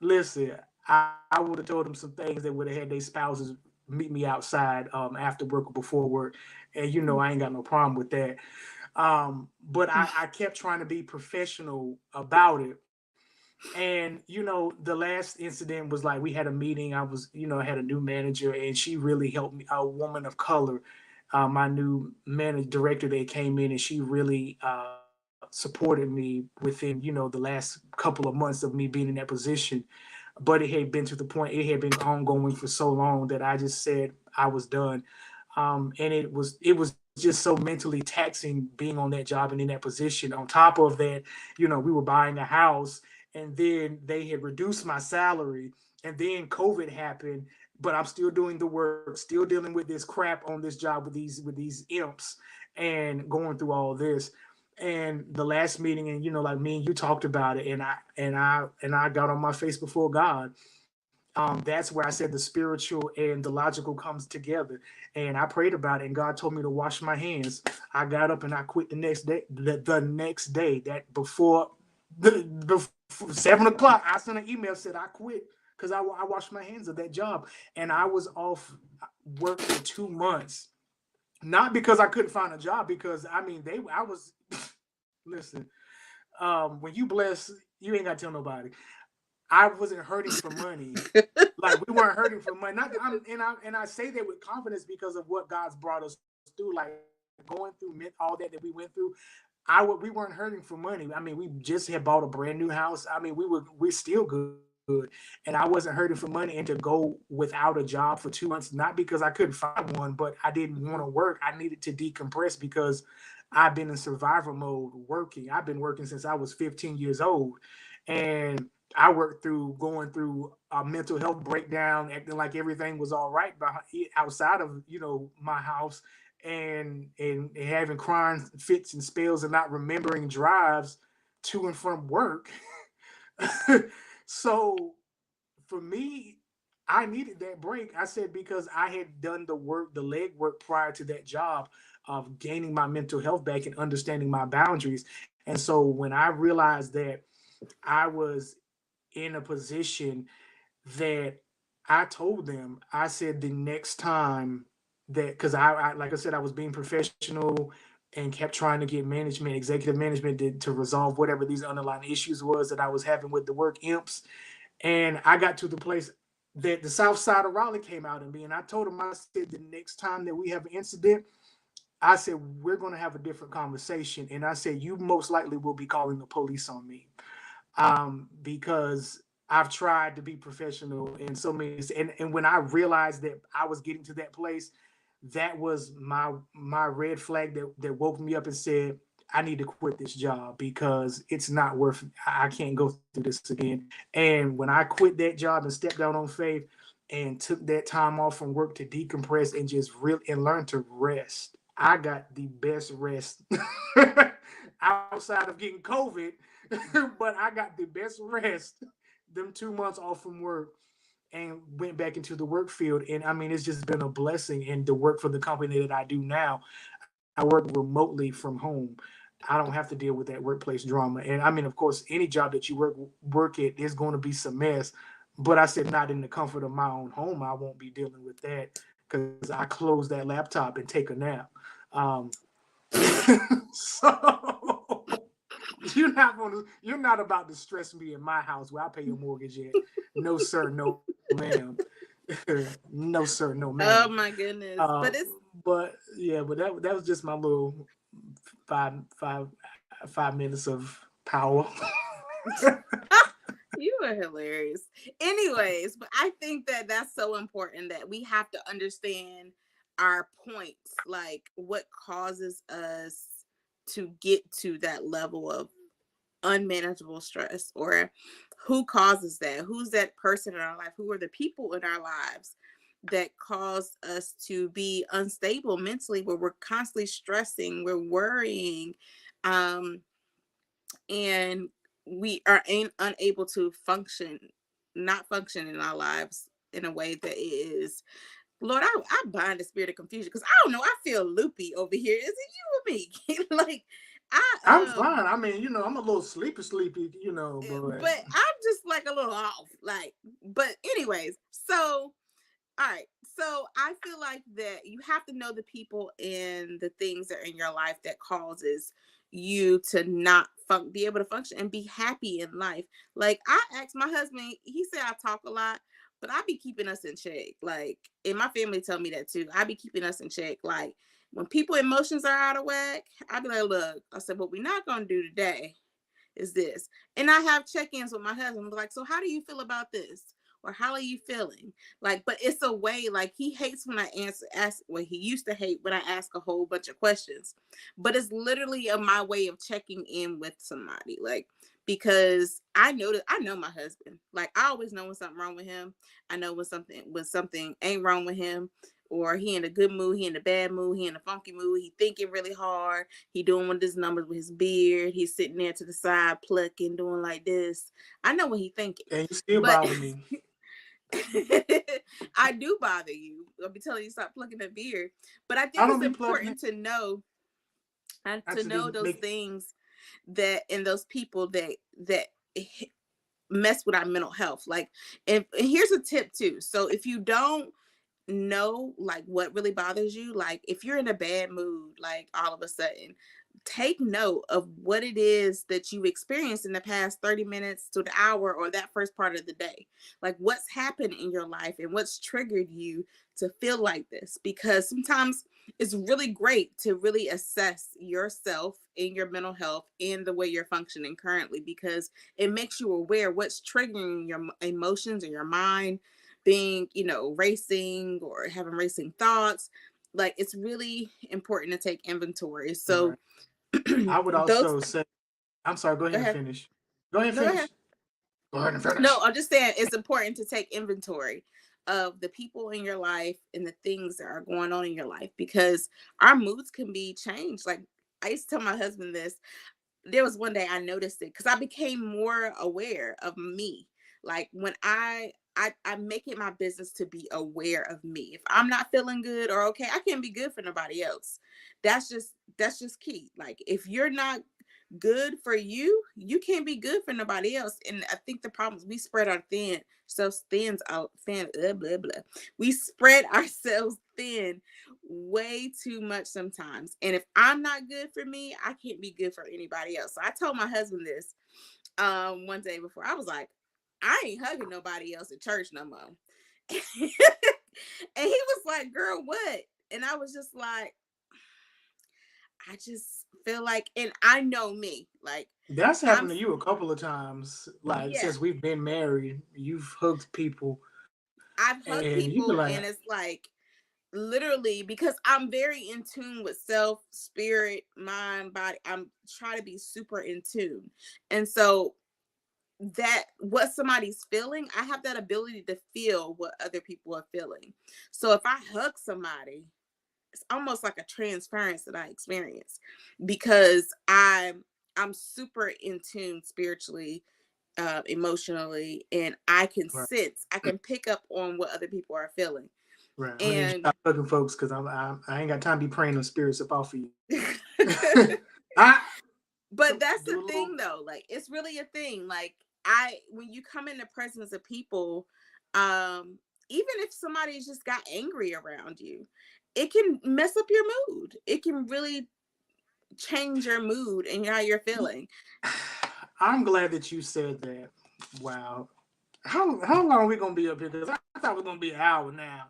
listen, I would have told them some things that would have had their spouses meet me outside after work or before work. And I ain't got no problem with that. But I kept trying to be professional about it. And the last incident was like, we had a meeting. I had a new manager, and she really helped me, a woman of color, my new manager director that came in, and she really supported me within the last couple of months of me being in that position. But it had been to the point, it had been ongoing for so long that I just said I was done. And it was just so mentally taxing being on that job and in that position. On top of that, we were buying a house, and then they had reduced my salary, and then COVID happened. But I'm still doing the work, still dealing with this crap on this job with these imps, and going through all this. And the last meeting, and like me and you talked about it, and I got on my face before God. That's where I said the spiritual and the logical comes together. And I prayed about it, and God told me to wash my hands. I got up and I quit the next day. The next day, that before 7 o'clock, I sent an email, said I quit because I washed my hands of that job. And I was off work for 2 months. Not because I couldn't find a job, because I mean I was listen, when you bless, you ain't gotta tell nobody. I wasn't hurting for money. Like, we weren't hurting for money. Not and I say that with confidence because of what God's brought us through. Like, going through all that we went through, we weren't hurting for money. I mean, we just had bought a brand new house. I mean, we're still good, and I wasn't hurting for money. And to go without a job for 2 months, not because I couldn't find one, but I didn't want to work. I needed to decompress because I've been in survival mode working. I've been working since I was 15 years old, and I worked through going through a mental health breakdown, acting like everything was all right outside of my house, and having crying fits and spells and not remembering drives to and from work. So for me, I needed that break. I said, because I had done the leg work prior to that job of gaining my mental health back and understanding my boundaries. And so when I realized that I was in a position that, I told them, I said, the next time that, because like I said, I was being professional and kept trying to get management, executive management, to resolve whatever these underlying issues was that I was having with the work imps. And I got to the place that the South Side of Raleigh came out in me, and I told them, I said, the next time that we have an incident, I said, we're going to have a different conversation. And I said, you most likely will be calling the police on me, because I've tried to be professional in so many. And when I realized that I was getting to that place, that was my red flag that woke me up and said, I need to quit this job because it's not worth. I can't go through this again. And when I quit that job and stepped out on faith and took that time off from work to decompress and just really and learn to rest, I got the best rest outside of getting COVID, but I got the best rest them 2 months off from work and went back into the work field. And I mean, it's just been a blessing. And to work for the company that I do now, I work remotely from home. I don't have to deal with that workplace drama. And I mean, of course, any job that you work at, there's going to be some mess. But I said, not in the comfort of my own home. I won't be dealing with that because I close that laptop and take a nap. Um, so you're not about to stress me in my house where I pay your mortgage at. No sir, no ma'am. No sir, no ma'am. Oh my goodness. But it's But yeah, but that was just my little five five 5 minutes of power. you are hilarious. Anyways, but I think that that's so important that we have to understand our points, like what causes us to get to that level of unmanageable stress, or who causes that, who's that person in our life, who are the people in our lives that cause us to be unstable mentally, where we're constantly stressing, we're worrying, um and we are unable to function, not function in our lives in a way that is, Lord, I bind the spirit of confusion, because I don't know, I feel loopy over here. Is it you or me? Like, I'm I fine. I mean, I'm a little sleepy, but but I'm just like a little off. Like, but anyways, so all right. So I feel like that you have to know the people and the things that are in your life that causes you to not be able to function and be happy in life. Like, I asked my husband, he said I talk a lot, but I be keeping us in check. Like, and my family tell me that too. I be keeping us in check. Like, when people emotions are out of whack, I be like, look, I said, what we're not gonna do today is this. And I have check-ins with my husband. Like, so how do you feel about this? Or how are you feeling? Like, but it's a way, like, he hates when I ask, well, he used to hate when I ask a whole bunch of questions. But it's literally my way of checking in with somebody. Like, because I know that I know my husband. Like, I always know when something wrong with him. I know when something ain't wrong with him, or he in a good mood, he in a bad mood, he in a funky mood, he thinking really hard, he doing one of his numbers with his beard, he's sitting there to the side plucking, doing like this. I know what he thinking. and you still But bother me. I do bother you. I'll be telling you stop plucking that beard. But I I think don't it's be plugging it. important to know, and I to just know be those making. things that, and those people that mess with our mental health. Like, and here's a tip too. So if you don't know like what really bothers you, like if you're in a bad mood, like all of a sudden, take note of what it is that you experienced in the past 30 minutes to the hour or that first part of the day. Like what's happened in your life and what's triggered you to feel like this, because sometimes it's really great to really assess yourself and your mental health and the way you're functioning currently, because it makes you aware what's triggering your emotions and your mind being, racing or having racing thoughts. Like it's really important to take inventory. So Right. I would those also say, I'm sorry, go go ahead and ahead. finish. Go ahead and No, go ahead. finish. Go ahead and No, finish. I'm just saying it's important to take inventory of the people in your life and the things that are going on in your life, because our moods can be changed. Like I used to tell my husband this. There was one day I noticed it because I became more aware of me. Like when I make it my business to be aware of me. If I'm not feeling good or okay, I can't be good for nobody else. That's just key. Like if you're not good for you, you can't be good for nobody else. And I think the problem is we spread our thin so thins out thin blah, blah. We spread ourselves thin way too much sometimes. And if I'm not good for me, I can't be good for anybody else. So I told my husband this one day before. I was like, I ain't hugging nobody else at church no more. And he was like, girl, what? And I was just like, I just feel like, and I know me, like That's I'm, happened to you a couple of times. Like yeah, since we've been married, you've hugged people, I've and hugged you be like, people, and it's like literally because I'm very in tune with self, spirit, mind, body. I'm trying to be super in tune. And so that what somebody's feeling, I have that ability to feel what other people are feeling. So if I hug somebody, it's almost like a transference that I experience because I'm super in tune spiritually, emotionally, and I can right, sense, I can pick up on what other people are feeling. right, honey, And stop hugging folks because I ain't got time to be praying them spirits up off of you. I but that's the do a little. thing though, like it's really a thing. Like when you come in the presence of people, even if somebody's just got angry around you, it can mess up your mood. It can really change your mood and how you're feeling. I'm glad that you said that. Wow. How long are we gonna be up here? Because I thought we are gonna be an hour now.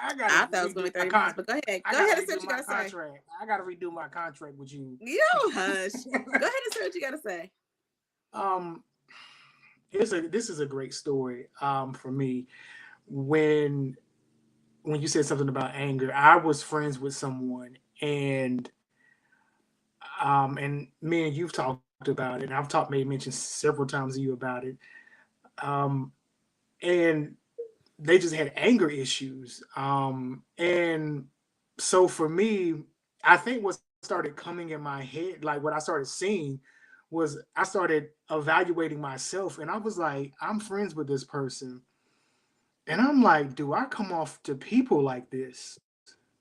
I gotta I thought it was redo gonna be my 30 minutes, but I go gotta ahead and say redo what you my gotta say. contract. I gotta redo my contract with you. Yo, hush. Go ahead and say what you gotta say. um, this is a great story. For me, when when you said something about anger, I was friends with someone, and me and you've talked about it, and I've talked, made mention several times to you about it. Um, and they just had anger issues. And so for me, I think what started coming in my head, like what I started seeing, was I started evaluating myself, and I was like, I'm friends with this person, and I'm like, do I come off to people like this?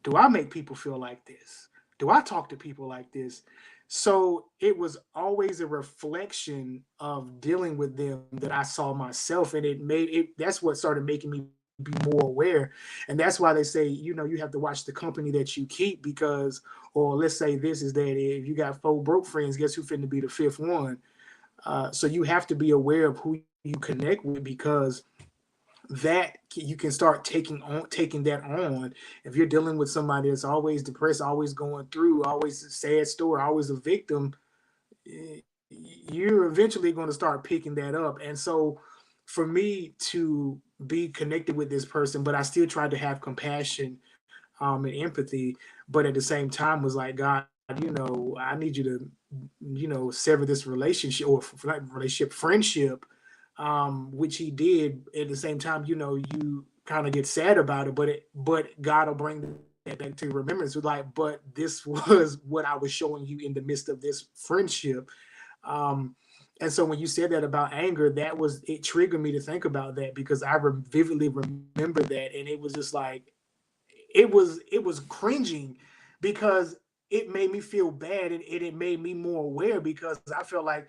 Do I make people feel like this? Do I talk to people like this? So it was always a reflection of dealing with them that I saw myself, and it made it. That's what started making me be more aware, and that's why they say, you have to watch the company that you keep, because, or let's say this is that if you got four broke friends, guess who finna be the fifth one? So you have to be aware of who you connect with, because that you can start taking that on. If you're dealing with somebody that's always depressed, always going through, always a sad story, always a victim, you're eventually going to start picking that up. And so for me to be connected with this person, but I still tried to have compassion, and empathy, but at the same time was like, God, I need you to, sever this relationship, or relationship, friendship, which he did. At the same time, you kind of get sad about it, but God will bring that back to remembrance. Like, but this was what I was showing you in the midst of this friendship. Um, and so when you said that about anger, it triggered me to think about that, because I vividly remember that, and it was just like, it was cringing, because it made me feel bad, and it made me more aware, because I felt like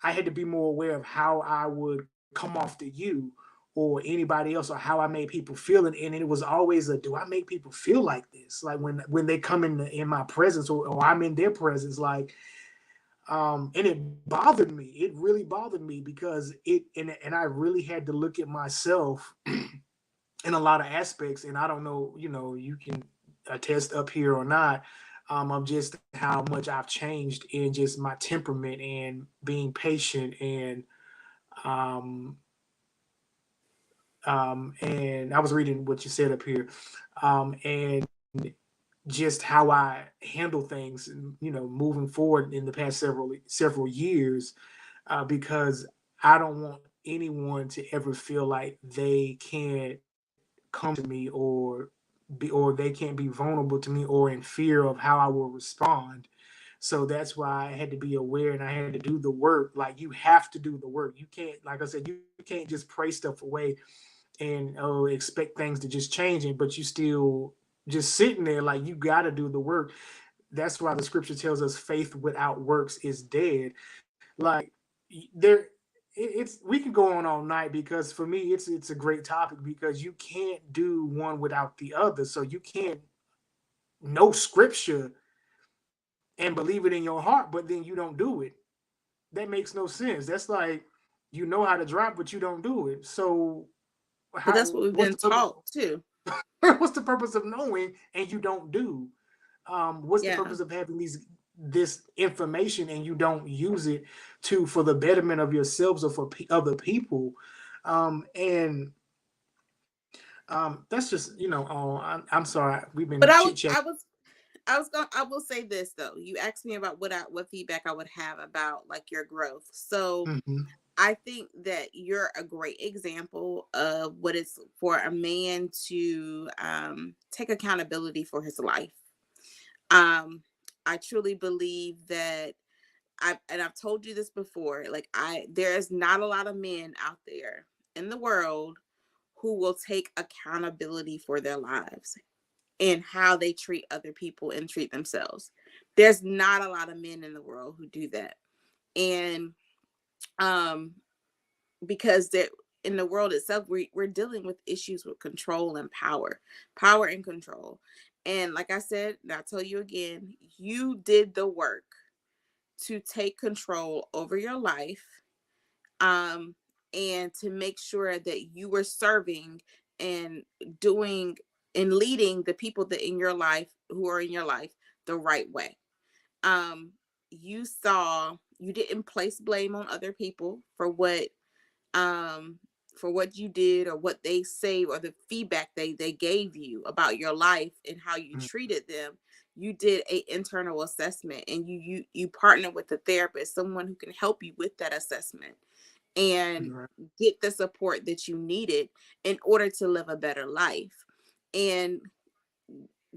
I had to be more aware of how I would come off to you or anybody else, or how I made people feel. And it was always a, do I make people feel like this? Like when they come in my presence, or I'm in their presence, like, and it bothered me. It really bothered me because and I really had to look at myself in a lot of aspects. And I don't know, you can attest up here or not, of just how much I've changed in just my temperament and being patient, um, and I was reading what you said up here, and just how I handle things, moving forward in the past several years, because I don't want anyone to ever feel like they can't come to me, or they can't be vulnerable to me, or in fear of how I will respond. So that's why I had to be aware, and I had to do the work. Like, you have to do the work. You can't, like I said, you can't just pray stuff away and expect things to just change it, but you still just sitting there. Like, you got to do the work. That's why the scripture tells us faith without works is dead. Like, there, it's, we can go on all night, because for me it's a great topic, because you can't do one without the other. So you can't know scripture and believe it in your heart, but then you don't do it. That makes no sense. That's like, you know how to drive, but you don't do it. So But how, that's what we've what's been the purpose? taught too. What's the purpose of knowing and you don't do? What's the Yeah. purpose of having this information and you don't use it to, for the betterment of yourselves or for other people? And That's just, I'm sorry, we've been But I chit was chatting. I will say this though. You asked me about what feedback I would have about like your growth. So Hmm. I think that you're a great example of what it's for a man to take accountability for his life. Um, I truly believe that I've told you this before. Like there is not a lot of men out there in the world who will take accountability for their lives and how they treat other people and treat themselves. There's not a lot of men in the world who do that. And um because there in the world itself we're dealing with issues with control and power and control. And like I said, and I'll tell you again, you did the work to take control over your life, um and to make sure that you were serving and doing and leading the people that in your life who are in your life the right way. um you didn't place blame on other people um for what you did or what they say or the feedback they gave you about your life and how you treated them. You did a internal assessment, and you partner with a therapist, someone who can help you with that assessment and Right. get the support that you needed in order to live a better life. And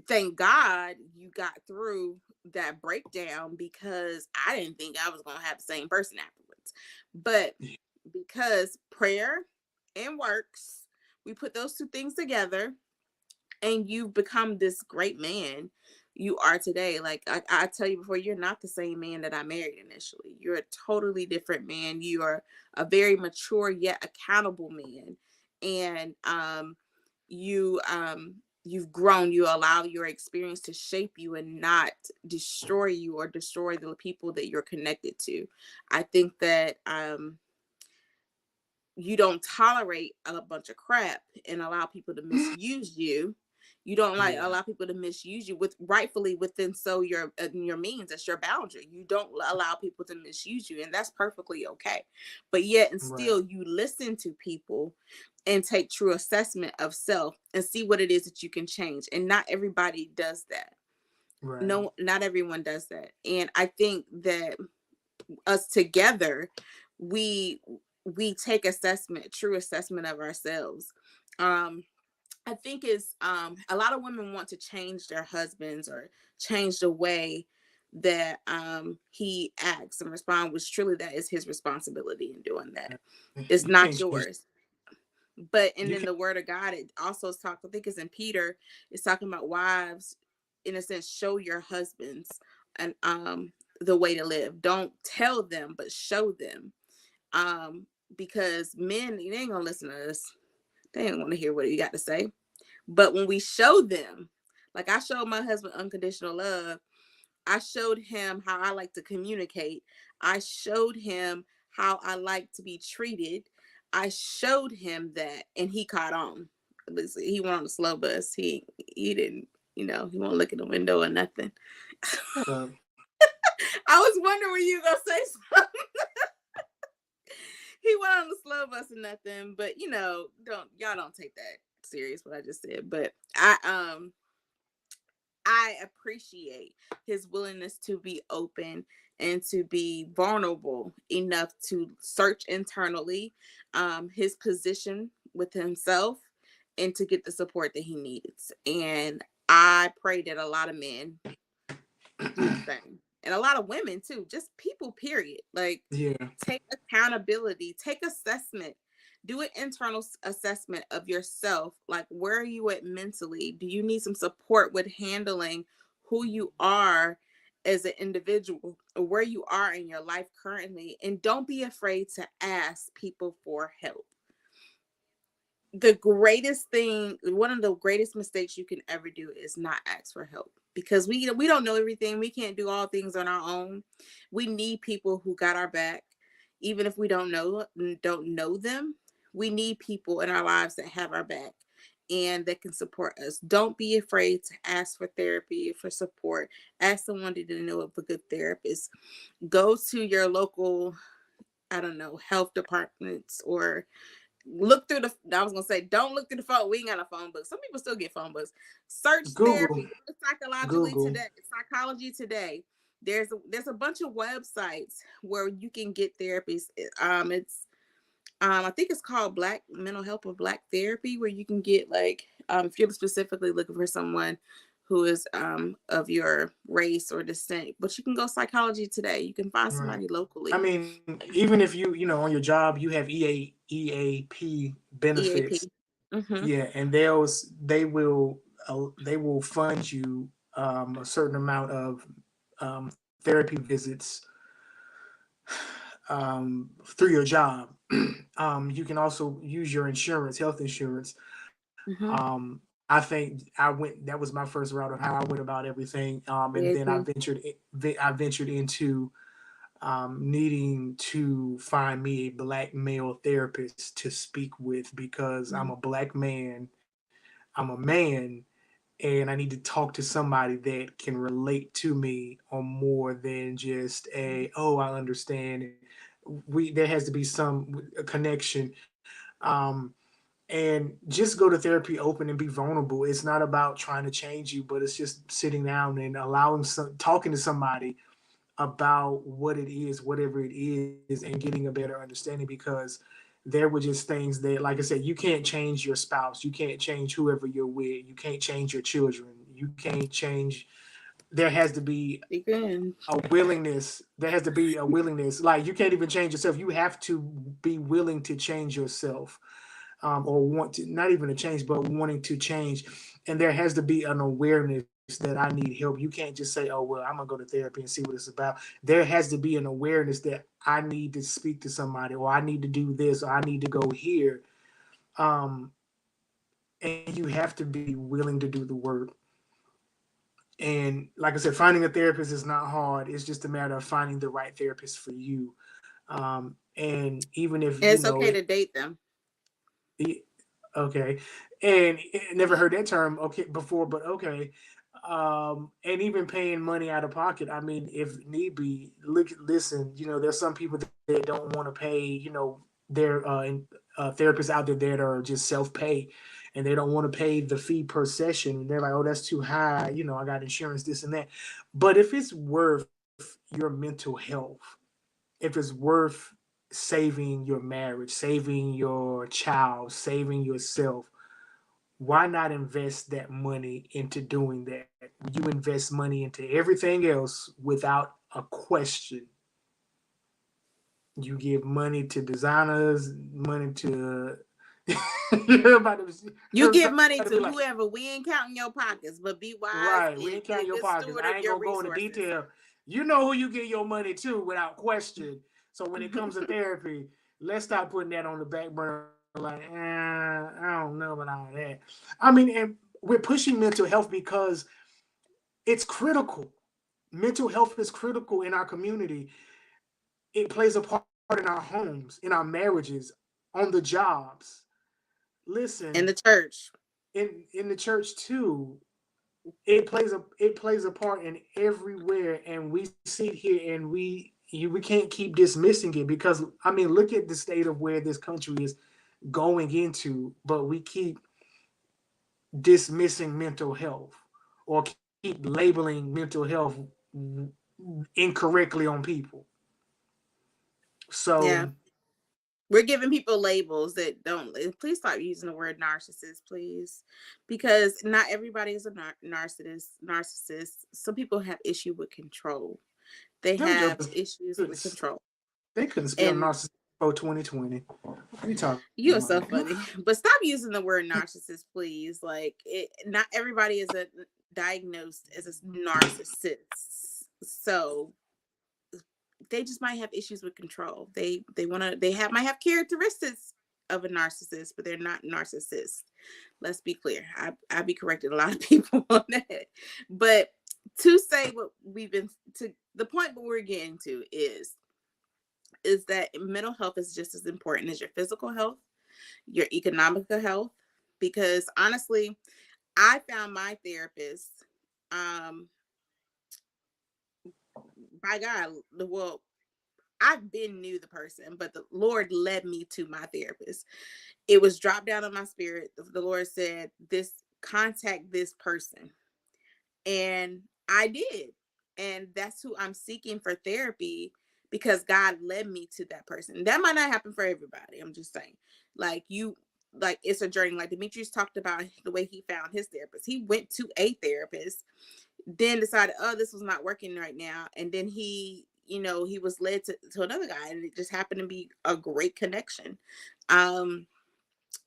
thank God you got through that breakdown, because I didn't think I was going to have the same person afterwards. But because prayer and works, we put those two things together, and you've become this great man you are today. Like I tell you before, you're not the same man that I married initially. You're a totally different man. You are a very mature yet accountable man. And you you've grown. You allow your experience to shape you and not destroy you or destroy the people that you're connected to. I think that you don't tolerate a bunch of crap and allow people to misuse you. You don't like Yeah. allow people to misuse you with rightfully within so your means. That's your boundary. You don't allow people to misuse you, and that's perfectly okay. But yet and Right. still you listen to people and take true assessment of self and see what it is that you can change. And not everybody does that. Right. No, not everyone does that. And I think that us together, we we take true assessment of ourselves. um I think is a lot of women want to change their husbands or change the way that he acts and respond, which truly that is his responsibility in doing that. It's You not can't change. yours. But and You in can't. the word of God, it also is talk, I think it's in Peter, it's talking about wives, in a sense, show your husbands and the way to live. Don't tell them, but show them. because men, they ain't gonna listen to us. They ain't want to hear what you got to say. But when we show them, like I showed my husband unconditional love, I showed him how I like to communicate. I showed him how I like to be treated. I showed him that, and he caught on. Listen, he went on the slow bus. He didn't, he won't look in the window or nothing. Shut up. I was wondering when you were gonna say something. He went on the slow bus and nothing, but don't take that serious what I just said. But I appreciate his willingness to be open and to be vulnerable enough to search internally his position with himself and to get the support that he needs. And I pray that a lot of men do the same. And a lot of women too, just people, period. Like, Yeah. take accountability, take assessment, do an internal assessment of yourself. Like, where are you at mentally? Do you need some support with handling who you are as an individual, or where you are in your life currently? And don't be afraid to ask people for help. The greatest thing, one of the greatest mistakes you can ever do is not ask for help, because we don't know everything. We can't do all things on our own. We need people who got our back, even if we don't know them. We need people in our lives that have our back and that can support us. Don't be afraid to ask for therapy, for support. Ask someone that didn't know of a good therapist. Go to your local, I don't know, health departments, or look through the, I was gonna say, don't look through the phone. We ain't got a phone book. Some people still get phone books. Search Google. therapy. Go to psychologically Google. today, psychology today. There's a bunch of websites where you can get therapies. It's I think it's called Black Mental Health or Black Therapy, where you can get, like, if you're specifically looking for someone who is of your race or descent. But you can go psychology today. You can find Right. somebody I locally. mean, even if on your job you have EAP EAP. benefits, Mm-hmm. yeah, and they will fund you a certain amount of therapy visits through your job. You can also use your insurance, health insurance. Mm-hmm. I think I went. That was my first route of how I went about everything. And then EAP. I ventured into needing to find me a black male therapist to speak with, because I'm Mm-hmm. a black man. I'm a man, and I need to talk to somebody that can relate to me on more than just I understand. There has to be some connection. And just go to therapy open and be vulnerable. It's not about trying to change you, but it's just sitting down and talking to somebody about what it is, whatever it is, and getting a better understanding, because there were just things that, like I said, you can't change your spouse, you can't change whoever you're with, you can't change your children, you can't change. There has to be Again. a willingness. There has to be a willingness. Like, you can't even change yourself. You have to be willing to change yourself, or want to, not even to change, but wanting to change. And there has to be an awareness that I need help. You can't just say, "Oh well, I'm gonna go to therapy and see what it's about." There has to be an awareness that I need to speak to somebody, or I need to do this, or I need to go here. Um, and you have to be willing to do the work. And like I said, finding a therapist is not hard. It's just a matter of finding the right therapist for you. And even if It's okay to date them. okay, and never heard that term okay before, but okay. And even paying money out of pocket. I mean, if need be, listen. There's some people that don't want to pay. Their therapists out there that are just self pay, and they don't want to pay the fee per session. They're like, oh, that's too high. I got insurance, this and that. But if it's worth your mental health, if it's worth saving your marriage, saving your child, saving yourself, why not invest that money into doing that? You invest money into everything else without a question. You give money to designers, money to everybody. You give Everybody be money like, to whoever. We ain't counting your pockets, but be wise right, we ain't and be counting a your good pockets. steward I of ain't your gonna go into resources. detail. You know who you get your money to without question. So when it comes to therapy, let's stop putting that on the back burner. Like, I don't know about all that. I mean, and we're pushing mental health because it's critical. Mental health is critical in our community. It plays a part in our homes, in our marriages, on the jobs. Listen, In the church. in the church too. It plays a part in everywhere, and we sit here and we can't keep dismissing it because I mean, look at the state of where this country is going into, but we keep dismissing mental health or keep labeling mental health incorrectly on people. Yeah. So We're giving people labels that don't. Please stop using the word narcissist, please, because not everybody is a narcissist. Narcissist. Some people have issue with control. They them have jokers issues with control, they couldn't spell and narcissist for 2020. What are you talking you are about? so funny. But stop using the word narcissist, please. Like, not everybody is diagnosed as a narcissist. So they just might have issues with control. They might have characteristics of a narcissist, but they're not narcissists. Let's be clear. I be correcting a lot of people on that. But to say what we've been to the point what we're getting to is that mental health is just as important as your physical health, your economical health. Because honestly, I found my therapist, um, by God, well, I've been knew the person, but the Lord led me to my therapist. It was dropped down on my spirit. The Lord said, "This contact this person," and I did, and that's who I'm seeking for therapy because God led me to that person. That might not happen for everybody. I'm just saying, like you, like it's a journey. Like Demetrius talked about the way he found his therapist. He went to a therapist, then decided, oh, this was not working right now. And then he was led to another guy, and it just happened to be a great connection. Um,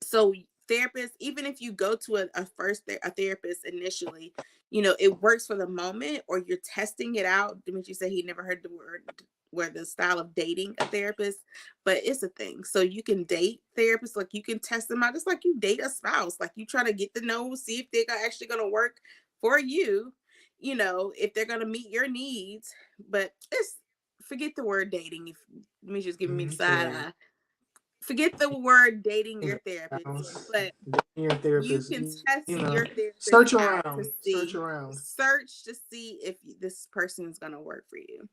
so therapists, even if you go to a therapist initially, it works for the moment, or you're testing it out. Dimitri said he never heard the word where the style of dating a therapist, but it's a thing. So you can date therapists, like you can test them out just like you date a spouse. Like you try to get to know, see if they're actually going to work for you, if they're going to meet your needs. But it's forget the word dating. If Dimitri's giving me the side Okay. eye, forget the word dating In your the therapist, house, but your you therapist, can you know, test your search therapist out around, to search see, around. search to see if this person is going to work for you.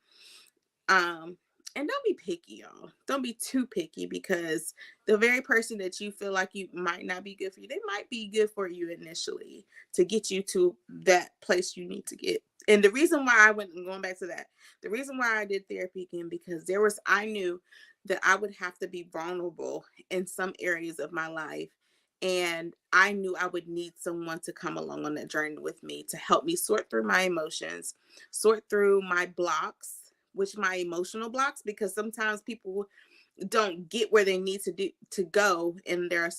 Um, and don't be picky, y'all. Don't be too picky, because the very person that you feel like you might not be good for you, they might be good for you initially to get you to that place you need to get. And the reason why going back to that, the reason why I did therapy again, because I knew that I would have to be vulnerable in some areas of my life. And I knew I would need someone to come along on that journey with me to help me sort through my emotions, sort through my blocks, which my emotional blocks, because sometimes people don't get where they need to go in their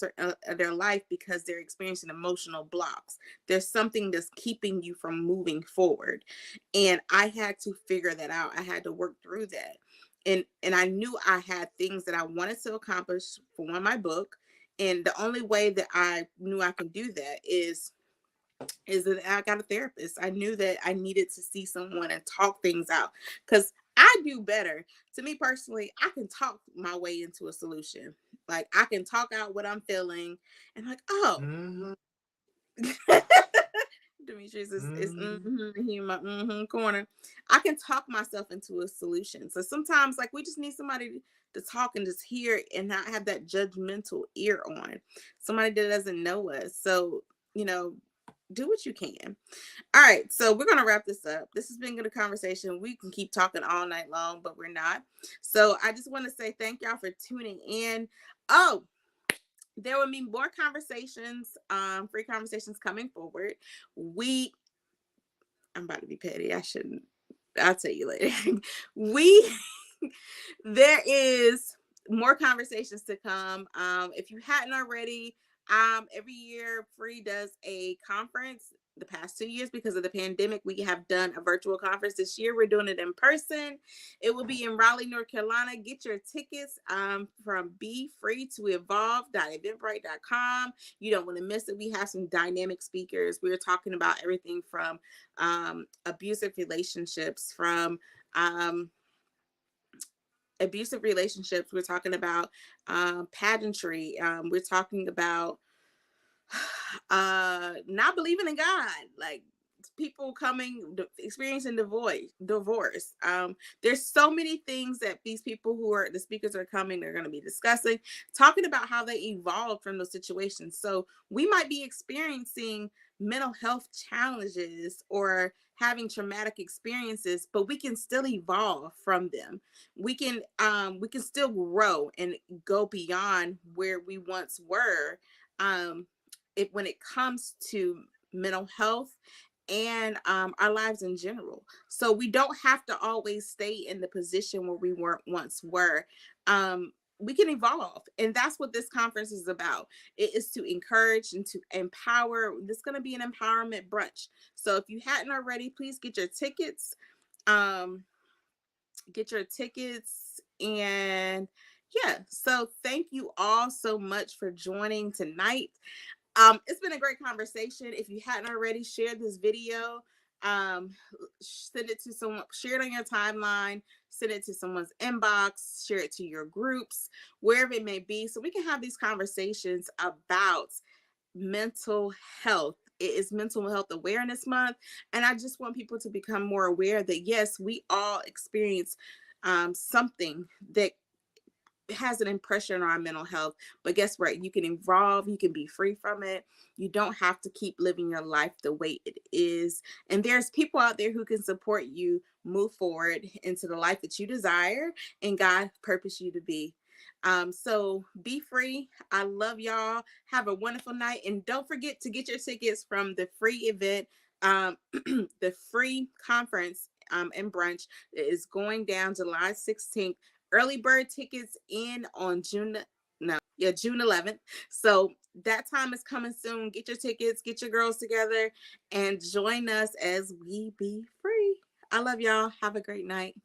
life because they're experiencing emotional blocks. There's something that's keeping you from moving forward, and I had to figure that out. I had to work through that, and I knew I had things that I wanted to accomplish for my book, and the only way that I knew I can do that is that I got a therapist. I knew that I needed to see someone and talk things out, because I do better. To me personally, I can talk my way into a solution. Like I can talk out what I'm feeling, and like, oh, Mm-hmm. Demetrius is Mm-hmm. he in my corner. I can talk myself into a solution. So sometimes, like, we just need somebody to talk and just hear and not have that judgmental ear on. Somebody that doesn't know us. So, you know, do what you can. All right, so we're gonna wrap this up. This has been a good conversation. We can keep talking all night long, but we're not. So I just want to say thank y'all for tuning in. Oh, there will be more conversations, free conversations coming forward. We I'm about to be petty. I shouldn't. I'll tell you later. we there is more conversations to come. If you hadn't already, every year Free does a conference. the past 2 years because of the pandemic. We have done a virtual conference. This year we're doing it in person. It will be in Raleigh, North Carolina. Get your tickets from Be Free to Evolve.eventbrite.com. You don't want to miss it. We have some dynamic speakers. We're talking about everything from abusive relationships, from abusive relationships. We're talking about pageantry. We're talking about not believing in God, like people experiencing divorce. There's so many things that these people who are the speakers are coming, they're going to be discussing, talking about how they evolved from those situations. So we might be experiencing mental health challenges or having traumatic experiences, but we can still evolve from them. We can still grow and go beyond where we once were. When it comes to mental health and our lives in general. So we don't have to always stay in the position where we weren't once were. We can evolve, and that's what this conference is about. It is to encourage and to empower. This is going to be an empowerment brunch. So if you hadn't already, please get your tickets. Um, get your tickets and yeah. So thank you all so much for joining tonight. It's been a great conversation. If you hadn't already, shared this video, send it to someone, share it on your timeline, send it to someone's inbox, share it to your groups, wherever it may be, so we can have these conversations about mental health. It is Mental Health Awareness Month, and I just want people to become more aware that yes, we all experience something that has an impression on our mental health. But guess what? You can evolve, you can be free from it. You don't have to keep living your life the way it is. And there's people out there who can support you move forward into the life that you desire and God purposed you to be. So be free. I love y'all. Have a wonderful night. And don't forget to get your tickets from the free event, the free conference and brunch is going down July 16th. Early bird tickets in on June 11th. So that time is coming soon. Get your tickets, get your girls together, and join us as we be free. I love y'all. Have a great night.